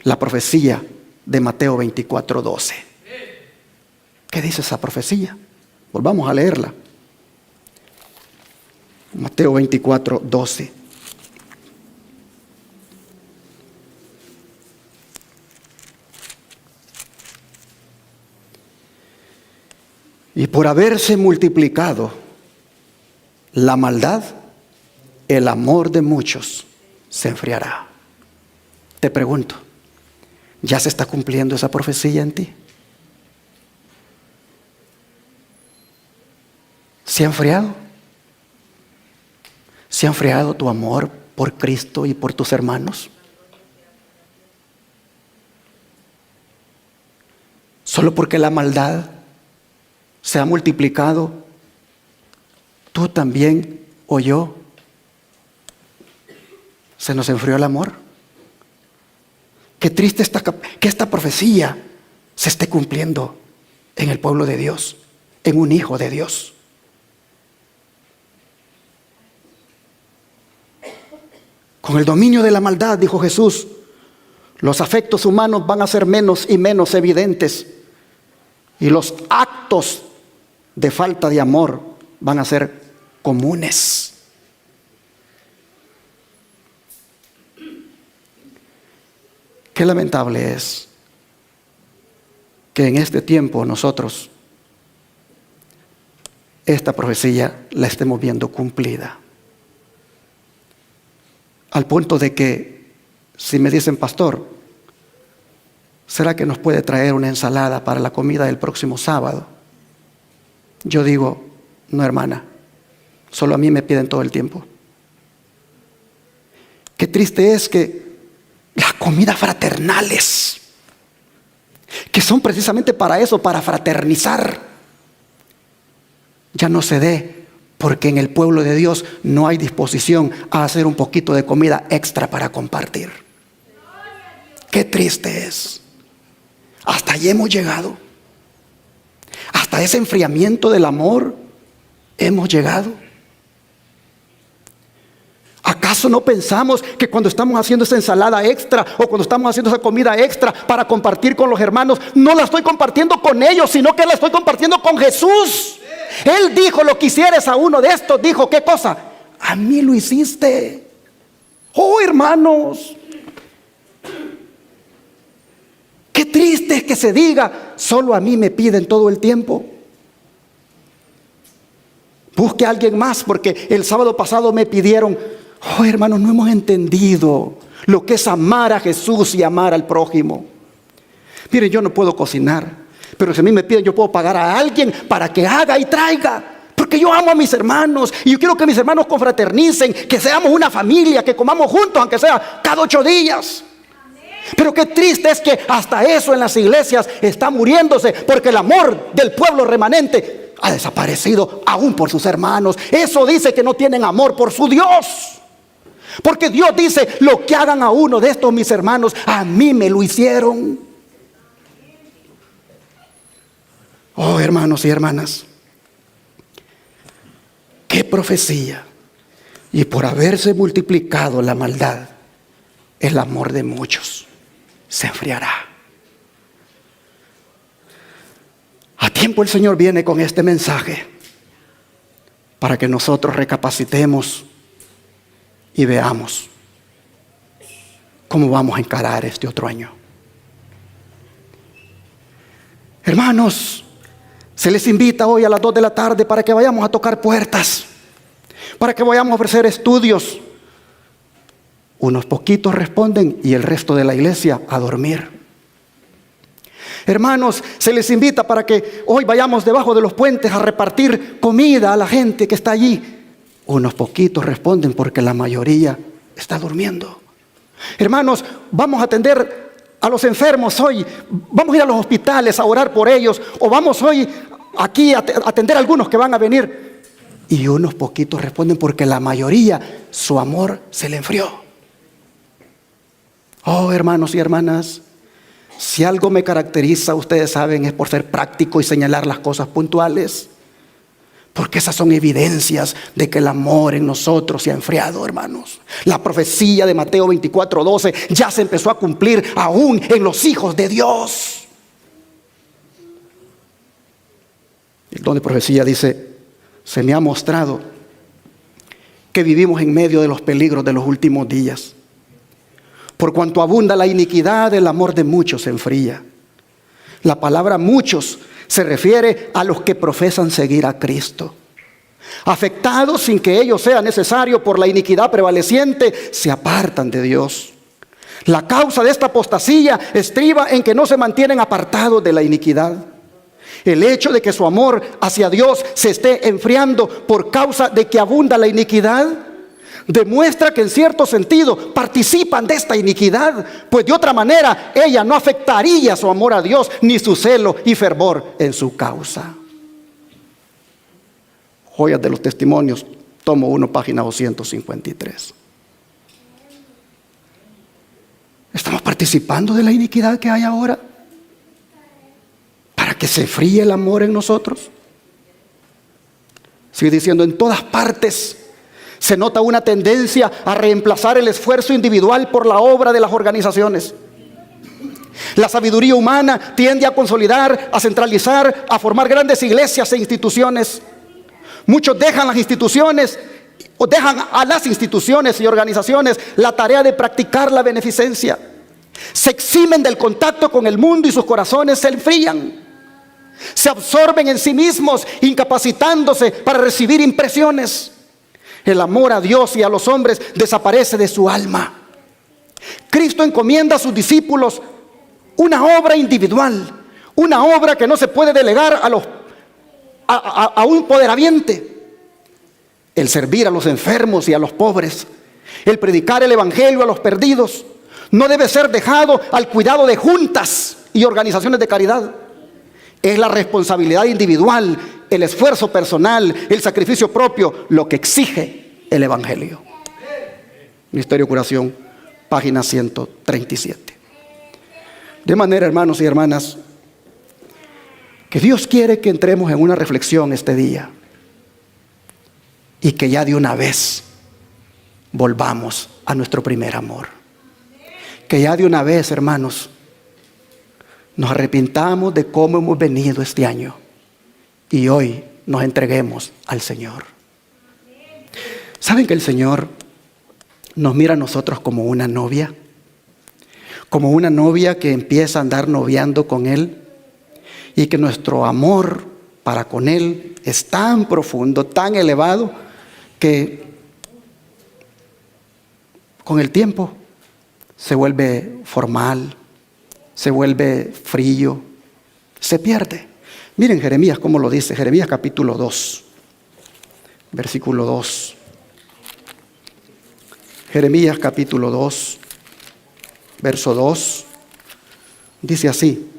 Speaker 2: la profecía de Mateo 24:12. ¿Qué dice esa profecía? Volvamos a leerla. Mateo 24:12. Y por haberse multiplicado la maldad, el amor de muchos se enfriará. Te pregunto, ¿ya se está cumpliendo esa profecía en ti? ¿Se ha enfriado? ¿Se ha enfriado tu amor por Cristo y por tus hermanos? Solo porque la maldad se ha multiplicado, tú también o yo, ¿se nos enfrió el amor? Qué triste que esta profecía se esté cumpliendo en el pueblo de Dios, en un hijo de Dios. Con el dominio de la maldad, dijo Jesús, los afectos humanos van a ser menos y menos evidentes, y los actos de falta de amor van a ser comunes. Qué lamentable es que en este tiempo nosotros esta profecía la estemos viendo cumplida. Al punto de que si me dicen, pastor, ¿será que nos puede traer una ensalada para la comida del próximo sábado? Yo digo, no, hermana, solo a mí me piden todo el tiempo. Qué triste es que las comidas fraternales, que son precisamente para eso, para fraternizar, ya no se dé, porque en el pueblo de Dios no hay disposición a hacer un poquito de comida extra para compartir. Qué triste es. Hasta allí hemos llegado. Hasta ese enfriamiento del amor hemos llegado. ¿Acaso no pensamos que cuando estamos haciendo esa ensalada extra o cuando estamos haciendo esa comida extra para compartir con los hermanos, no la estoy compartiendo con ellos, sino que la estoy compartiendo con Jesús? Él dijo, lo que hicieres a uno de estos, dijo, ¿qué cosa? A mí lo hiciste. Oh, hermanos, qué triste es que se diga, solo a mí me piden todo el tiempo. Busque a alguien más, porque el sábado pasado me pidieron. Oh, hermanos, no hemos entendido lo que es amar a Jesús y amar al prójimo. Miren, yo no puedo cocinar, pero si a mí me piden, yo puedo pagar a alguien para que haga y traiga, porque yo amo a mis hermanos y yo quiero que mis hermanos confraternicen, que seamos una familia, que comamos juntos, aunque sea cada 8 días. Pero qué triste es que hasta eso en las iglesias está muriéndose, porque el amor del pueblo remanente ha desaparecido aún por sus hermanos. Eso dice que no tienen amor por su Dios. Porque Dios dice, lo que hagan a uno de estos mis hermanos, a mí me lo hicieron. Oh, hermanos y hermanas, qué profecía. Y por haberse multiplicado la maldad, el amor de muchos se enfriará. A tiempo el Señor viene con este mensaje para que nosotros recapacitemos y veamos cómo vamos a encarar este otro año. Hermanos, se les invita hoy a las 2 de la tarde para que vayamos a tocar puertas, para que vayamos a ofrecer estudios. Unos poquitos responden y el resto de la iglesia a dormir. Hermanos, se les invita para que hoy vayamos debajo de los puentes a repartir comida a la gente que está allí. Unos poquitos responden porque la mayoría está durmiendo. Hermanos, vamos a atender a los enfermos hoy. Vamos a ir a los hospitales a orar por ellos. O vamos hoy aquí a atender a algunos que van a venir. Y unos poquitos responden porque la mayoría, su amor se le enfrió. Oh, hermanos y hermanas, si algo me caracteriza, ustedes saben, es por ser práctico y señalar las cosas puntuales. Porque esas son evidencias de que el amor en nosotros se ha enfriado, hermanos. La profecía de Mateo 24:12 ya se empezó a cumplir aún en los hijos de Dios. El don de profecía dice, se me ha mostrado que vivimos en medio de los peligros de los últimos días. Por cuanto abunda la iniquidad, el amor de muchos se enfría. La palabra muchos se refiere a los que profesan seguir a Cristo. Afectados sin que ello sea necesario por la iniquidad prevaleciente, se apartan de Dios. La causa de esta apostasía estriba en que no se mantienen apartados de la iniquidad. El hecho de que su amor hacia Dios se esté enfriando por causa de que abunda la iniquidad demuestra que en cierto sentido participan de esta iniquidad, pues de otra manera ella no afectaría su amor a Dios ni su celo y fervor en su causa. Joyas de los Testimonios, tomo 1, página 253. ¿Estamos participando de la iniquidad que hay ahora? ¿Para que se fríe el amor en nosotros? Sigue diciendo, en todas partes se nota una tendencia a reemplazar el esfuerzo individual por la obra de las organizaciones. La sabiduría humana tiende a consolidar, a centralizar, a formar grandes iglesias e instituciones. Muchos dejan las instituciones o dejan a las instituciones y organizaciones la tarea de practicar la beneficencia. Se eximen del contacto con el mundo y sus corazones se enfrían. Se absorben en sí mismos, incapacitándose para recibir impresiones. El amor a Dios y a los hombres desaparece de su alma. Cristo encomienda a sus discípulos una obra individual, una obra que no se puede delegar a un poderamiento. El servir a los enfermos y a los pobres, el predicar el evangelio a los perdidos, no debe ser dejado al cuidado de juntas y organizaciones de caridad. Es la responsabilidad individual, el esfuerzo personal, el sacrificio propio, lo que exige el evangelio. Ministerio de Curación, página 137. De manera, hermanos y hermanas, que Dios quiere que entremos en una reflexión este día y que ya de una vez volvamos a nuestro primer amor. Que ya de una vez, hermanos, nos arrepintamos de cómo hemos venido este año y hoy nos entreguemos al Señor. ¿Saben que el Señor nos mira a nosotros como una novia? Como una novia que empieza a andar noviando con Él y que nuestro amor para con Él es tan profundo, tan elevado, que con el tiempo se vuelve formal, se vuelve frío, se pierde. Miren Jeremías cómo lo dice, Jeremías capítulo 2, versículo 2. Jeremías capítulo 2, verso 2, dice así: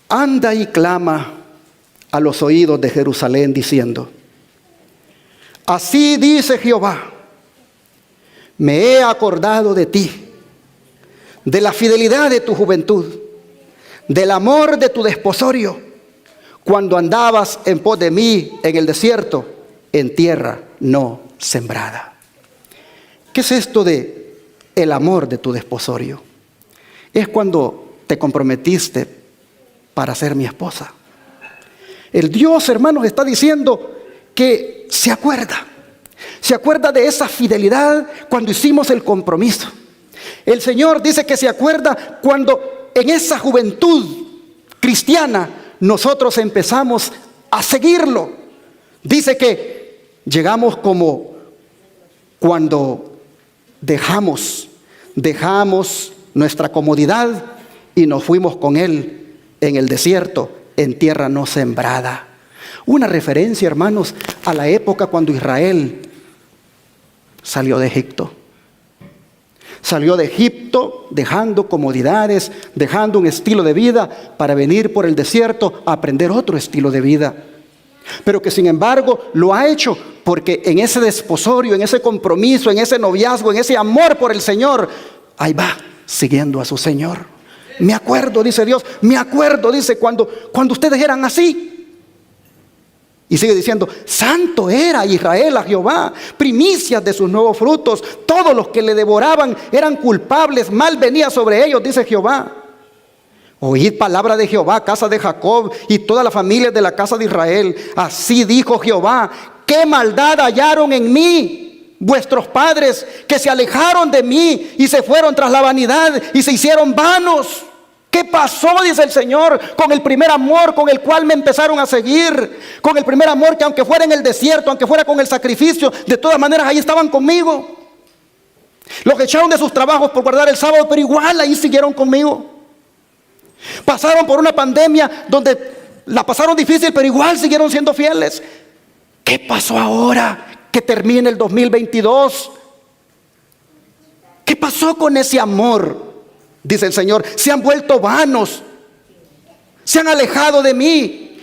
Speaker 2: anda y clama a los oídos de Jerusalén diciendo, así dice Jehová, me he acordado de ti, de la fidelidad de tu juventud, del amor de tu desposorio, cuando andabas en pos de mí en el desierto, en tierra no sembrada. ¿Qué es esto de el amor de tu desposorio? Es cuando te comprometiste para ser mi esposa. El Dios, hermanos, está diciendo que se acuerda de esa fidelidad cuando hicimos el compromiso. El Señor dice que se acuerda cuando en esa juventud cristiana nosotros empezamos a seguirlo. Dice que llegamos como cuando dejamos nuestra comodidad y nos fuimos con Él en el desierto, en tierra no sembrada. Una referencia, hermanos, a la época cuando Israel salió de Egipto. Salió de Egipto dejando comodidades, dejando un estilo de vida para venir por el desierto a aprender otro estilo de vida. Pero que sin embargo lo ha hecho porque en ese desposorio, en ese compromiso, en ese noviazgo, en ese amor por el Señor, ahí va, siguiendo a su Señor. Me acuerdo, dice Dios, me acuerdo, dice, cuando ustedes eran así. Y sigue diciendo, santo era Israel a Jehová, primicias de sus nuevos frutos. Todos los que le devoraban eran culpables, mal venía sobre ellos, dice Jehová. Oíd palabra de Jehová, casa de Jacob y toda la familia de la casa de Israel. Así dijo Jehová, qué maldad hallaron en mí vuestros padres, que se alejaron de mí y se fueron tras la vanidad y se hicieron vanos. ¿Qué pasó, dice el Señor, con el primer amor con el cual me empezaron a seguir? Con el primer amor que aunque fuera en el desierto, aunque fuera con el sacrificio, de todas maneras ahí estaban conmigo. Los echaron de sus trabajos por guardar el sábado, pero igual ahí siguieron conmigo. Pasaron por una pandemia donde la pasaron difícil, pero igual siguieron siendo fieles. ¿Qué pasó ahora que termine el 2022? ¿Qué pasó con ese amor? Dice el Señor, se han vuelto vanos, se han alejado de mí.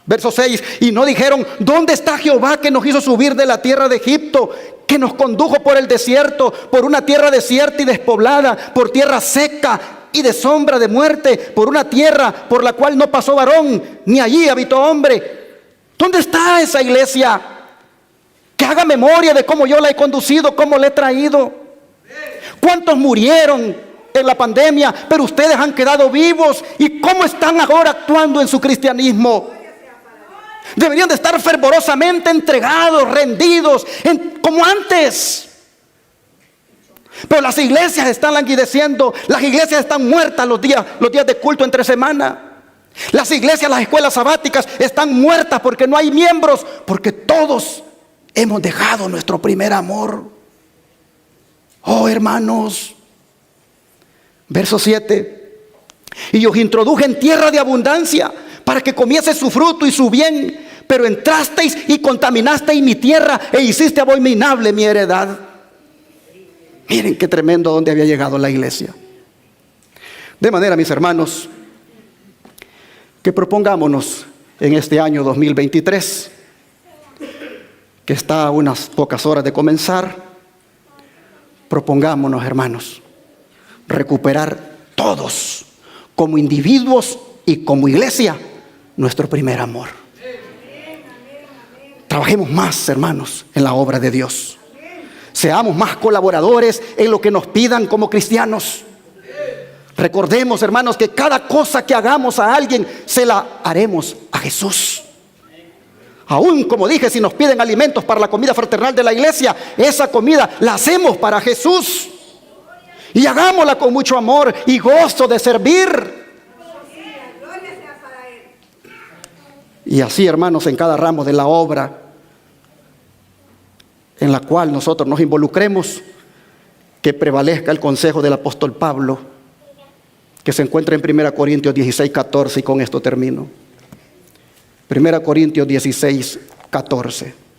Speaker 2: Verso 6, y no dijeron: ¿dónde está Jehová que nos hizo subir de la tierra de Egipto, que nos condujo por el desierto, por una tierra desierta y despoblada, por tierra seca y de sombra de muerte, por una tierra por la cual no pasó varón, ni allí habitó hombre? ¿Dónde está esa iglesia? Que haga memoria de cómo yo la he conducido, cómo la he traído. ¿Cuántos murieron en la pandemia, pero ustedes han quedado vivos? ¿Y cómo están ahora actuando en su cristianismo? Deberían de estar fervorosamente entregados, rendidos, como antes. Pero las iglesias están languideciendo. Las iglesias están muertas los días de culto entre semana. Las iglesias, las escuelas sabáticas están muertas porque no hay miembros, porque todos hemos dejado nuestro primer amor. Oh, hermanos. Verso 7. Y os introduje en tierra de abundancia, para que comiese su fruto y su bien, pero entrasteis y contaminasteis mi tierra, e hiciste abominable mi heredad. Miren qué tremendo donde había llegado la iglesia. De manera, mis hermanos, que propongámonos en este año 2023, que está a unas pocas horas de comenzar, propongámonos, hermanos, recuperar todos, como individuos y como iglesia, nuestro primer amor. Trabajemos más, hermanos, en la obra de Dios. Seamos más colaboradores en lo que nos pidan como cristianos. Recordemos, hermanos, que cada cosa que hagamos a alguien se la haremos a Jesús. Aún, como dije, si nos piden alimentos para la comida fraternal de la iglesia, esa comida la hacemos para Jesús. Y hagámosla con mucho amor y gozo de servir. Y así, hermanos, en cada ramo de la obra en la cual nosotros nos involucremos, que prevalezca el consejo del apóstol Pablo, que se encuentra en 1 Corintios 16, 14, y con esto termino. 1 Corintios 16, 14.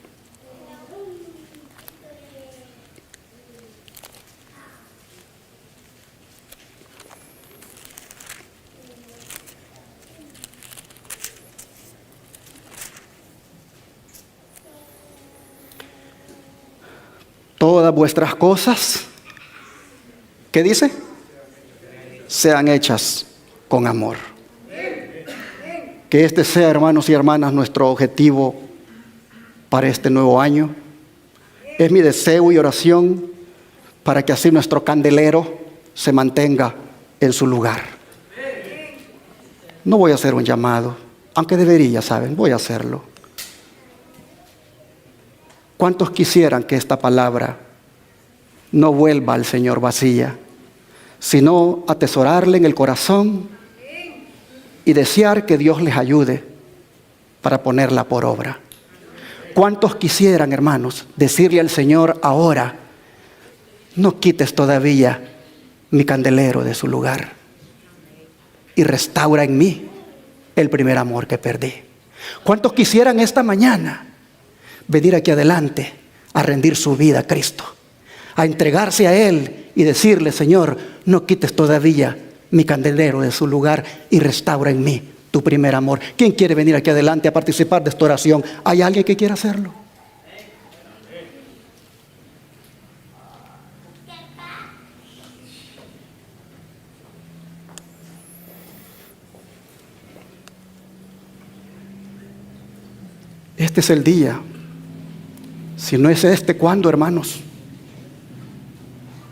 Speaker 2: Todas vuestras cosas, ¿qué dice? Sean hechas con amor. Que este sea, hermanos y hermanas, nuestro objetivo para este nuevo año. Es mi deseo y oración para que así nuestro candelero se mantenga en su lugar. No voy a hacer un llamado, aunque debería, ¿saben? Voy a hacerlo. ¿Cuántos quisieran que esta palabra no vuelva al Señor vacía, sino atesorarla en el corazón y desear que Dios les ayude para ponerla por obra? ¿Cuántos quisieran, hermanos, decirle al Señor ahora: no quites todavía mi candelero de su lugar y restaura en mí el primer amor que perdí? ¿Cuántos quisieran esta mañana venir aquí adelante a rendir su vida a Cristo, a entregarse a Él y decirle: Señor, no quites todavía mi candelero de su lugar y restaura en mí tu primer amor? ¿Quién quiere venir aquí adelante a participar de esta oración? ¿Hay alguien que quiera hacerlo? Este es el día. Si no es este, ¿cuándo, hermanos?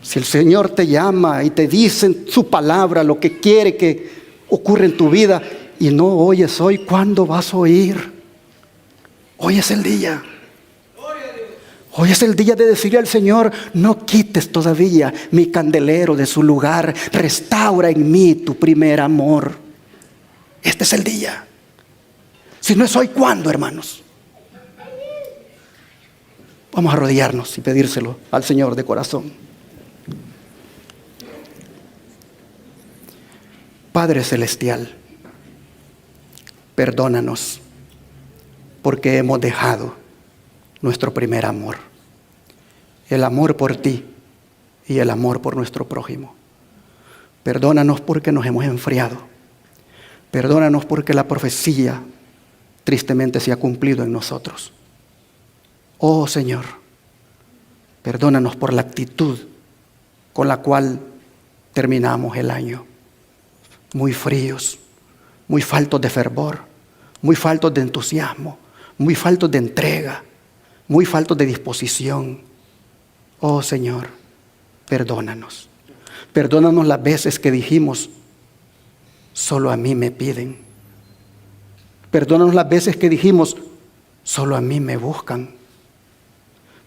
Speaker 2: Si el Señor te llama y te dice en su palabra lo que quiere que ocurra en tu vida y no oyes hoy, ¿cuándo vas a oír? Hoy es el día. Hoy es el día de decirle al Señor: no quites todavía mi candelero de su lugar, restaura en mí tu primer amor. Este es el día. Si no es hoy, ¿cuándo, hermanos? Vamos a arrodillarnos y pedírselo al Señor de corazón. Padre Celestial, perdónanos porque hemos dejado nuestro primer amor, el amor por ti y el amor por nuestro prójimo. Perdónanos porque nos hemos enfriado. Perdónanos porque la profecía tristemente se ha cumplido en nosotros. Oh Señor, perdónanos por la actitud con la cual terminamos el año. Muy fríos, muy faltos de fervor, muy faltos de entusiasmo, muy faltos de entrega, muy faltos de disposición. Oh Señor, perdónanos. Perdónanos las veces que dijimos, solo a mí me piden. Perdónanos las veces que dijimos, solo a mí me buscan.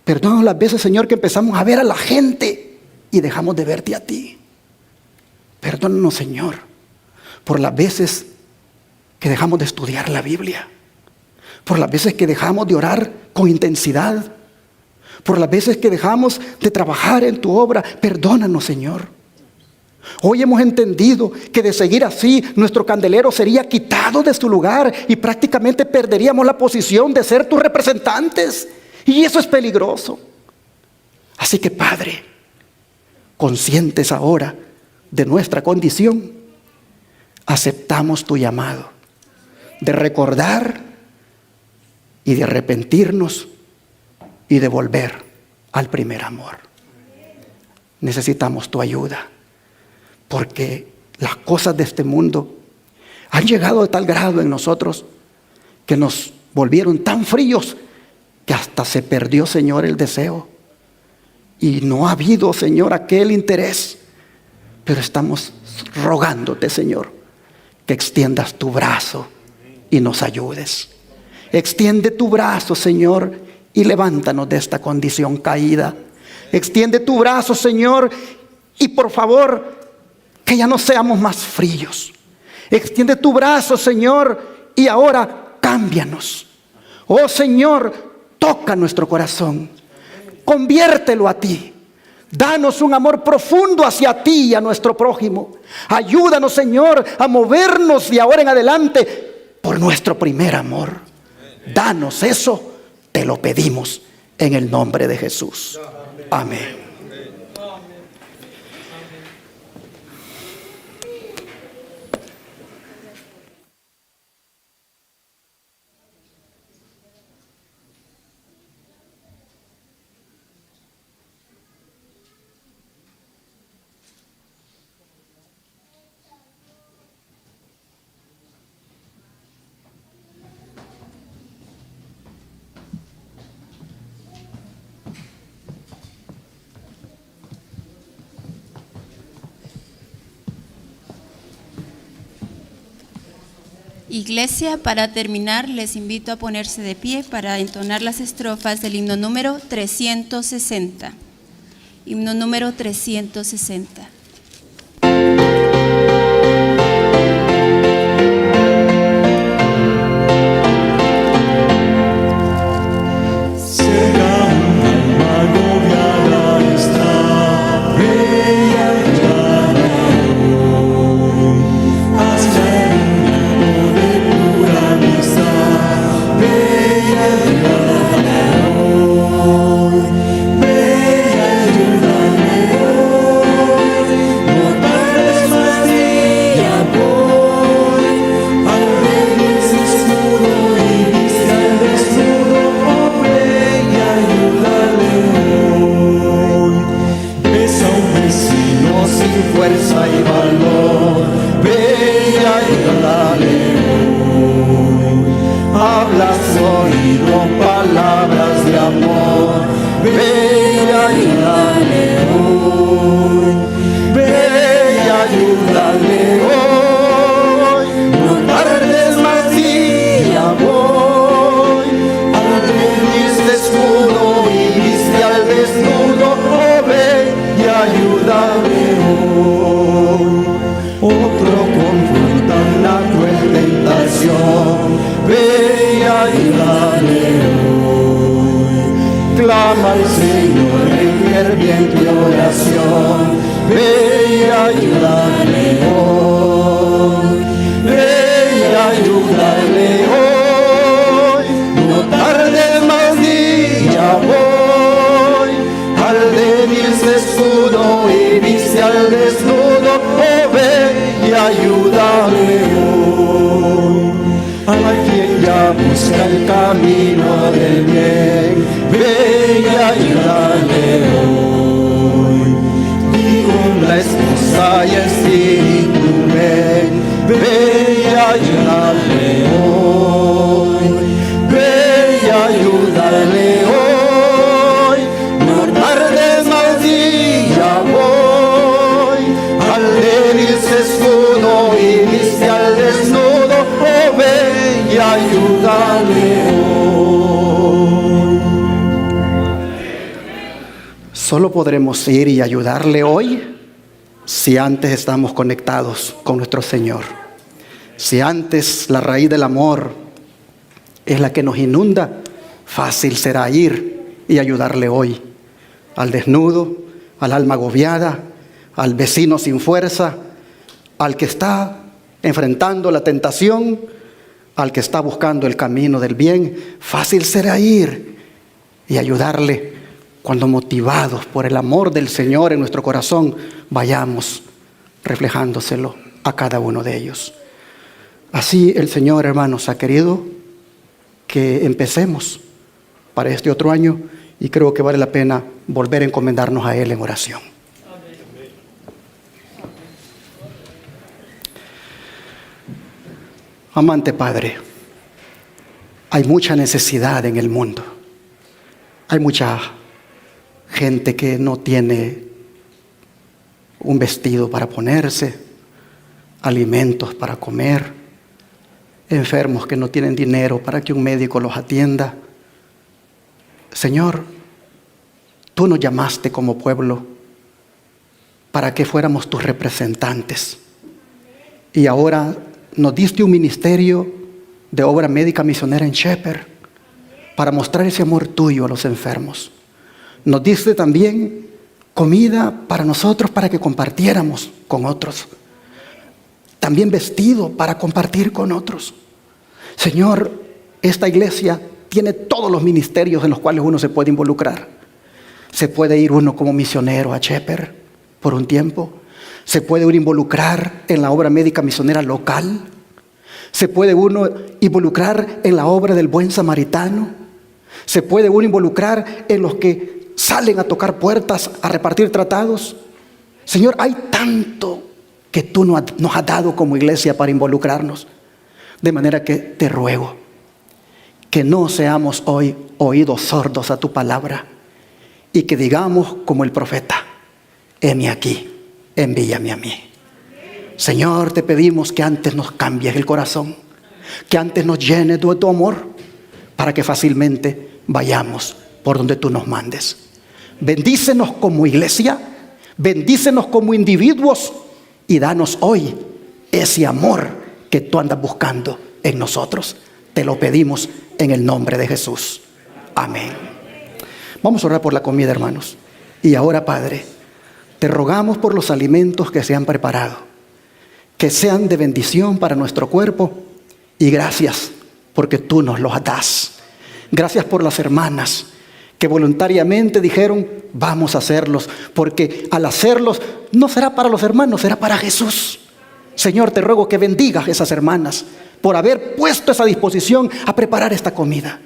Speaker 2: Perdónanos las veces, Señor, que empezamos a ver a la gente y dejamos de verte a ti. Perdónanos, Señor, por las veces que dejamos de estudiar la Biblia, por las veces que dejamos de orar con intensidad, por las veces que dejamos de trabajar en tu obra. Perdónanos, Señor. Hoy hemos entendido que de seguir así, nuestro candelero sería quitado de su lugar y prácticamente perderíamos la posición de ser tus representantes. Y eso es peligroso. Así que, Padre, conscientes ahora de nuestra condición, aceptamos tu llamado de recordar y de arrepentirnos y de volver al primer amor. Necesitamos tu ayuda, porque las cosas de este mundo han llegado a tal grado en nosotros que nos volvieron tan fríos que hasta se perdió, Señor, el deseo. Y no ha habido, Señor, aquel interés. Pero estamos rogándote, Señor, que extiendas tu brazo y nos ayudes. Extiende tu brazo, Señor, y levántanos de esta condición caída. Extiende tu brazo, Señor, y por favor, que ya no seamos más fríos. Extiende tu brazo, Señor, y ahora cámbianos. Oh Señor, toca nuestro corazón, conviértelo a ti. Danos un amor profundo hacia ti y a nuestro prójimo. Ayúdanos, Señor, a movernos de ahora en adelante por nuestro primer amor. Danos eso, te lo pedimos en el nombre de Jesús. Amén.
Speaker 3: Iglesia, para terminar, les invito a ponerse de pie para entonar las estrofas del himno número 360. Himno número 360.
Speaker 2: Ayúdame hoy, a quien llamo hacia el camino del bien. Ven y ayúdale hoy. Con la esposa y espíritu, ven y ayúdale hoy. Ven y ayúdale hoy. No tardes más, día voy. Al débil se escudo y viste al desnudo. Oh, ven y ayúdale hoy. Solo podremos ir y ayudarle hoy si antes estamos conectados con nuestro Señor. Si antes la raíz del amor es la que nos inunda, fácil será ir y ayudarle hoy al desnudo, al alma agobiada, al vecino sin fuerza, al que está enfrentando la tentación, al que está buscando el camino del bien. Fácil será ir y ayudarle cuando, motivados por el amor del Señor en nuestro corazón, vayamos reflejándoselo a cada uno de ellos. Así el Señor, hermanos, ha querido que empecemos para este otro año, y creo que vale la pena volver a encomendarnos a Él en oración. Amante Padre, hay mucha necesidad en el mundo. Hay mucha gente que no tiene un vestido para ponerse, alimentos para comer, enfermos que no tienen dinero para que un médico los atienda. Señor, tú nos llamaste como pueblo para que fuéramos tus representantes, y ahora nos diste un ministerio de obra médica misionera en Shepherd para mostrar ese amor tuyo a los enfermos. Nos diste también comida para nosotros, para que compartiéramos con otros. También vestido para compartir con otros. Señor, esta iglesia tiene todos los ministerios en los cuales uno se puede involucrar. Se puede ir uno como misionero a Shepherd por un tiempo. Se puede uno involucrar en la obra médica misionera local. Se puede uno involucrar en la obra del buen samaritano. Se puede uno involucrar en los que salen a tocar puertas, a repartir tratados. Señor, hay tanto que tú nos has dado como iglesia para involucrarnos. De manera que te ruego que no seamos hoy oídos sordos a tu palabra, y que digamos como el profeta: heme aquí, envíame a mí. Señor, te pedimos que antes nos cambies el corazón, que antes nos llenes de tu amor, para que fácilmente vayamos por donde tú nos mandes. Bendícenos como iglesia, bendícenos como individuos, y danos hoy ese amor que tú andas buscando en nosotros. Te lo pedimos en el nombre de Jesús. Amén. Vamos a orar por la comida, hermanos. Y ahora, Padre, te rogamos por los alimentos que se han preparado, que sean de bendición para nuestro cuerpo, y gracias porque tú nos los das. Gracias por las hermanas que voluntariamente dijeron: vamos a hacerlos, porque al hacerlos no será para los hermanos, será para Jesús. Señor, te ruego que bendigas a esas hermanas por haber puesto esa disposición a preparar esta comida.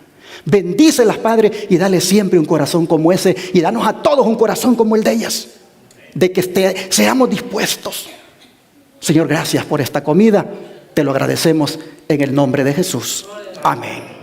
Speaker 2: Bendícelas, Padre, y dale siempre un corazón como ese, y danos a todos un corazón como el de ellas, de que seamos dispuestos. Señor, gracias por esta comida, te lo agradecemos en el nombre de Jesús. Amén.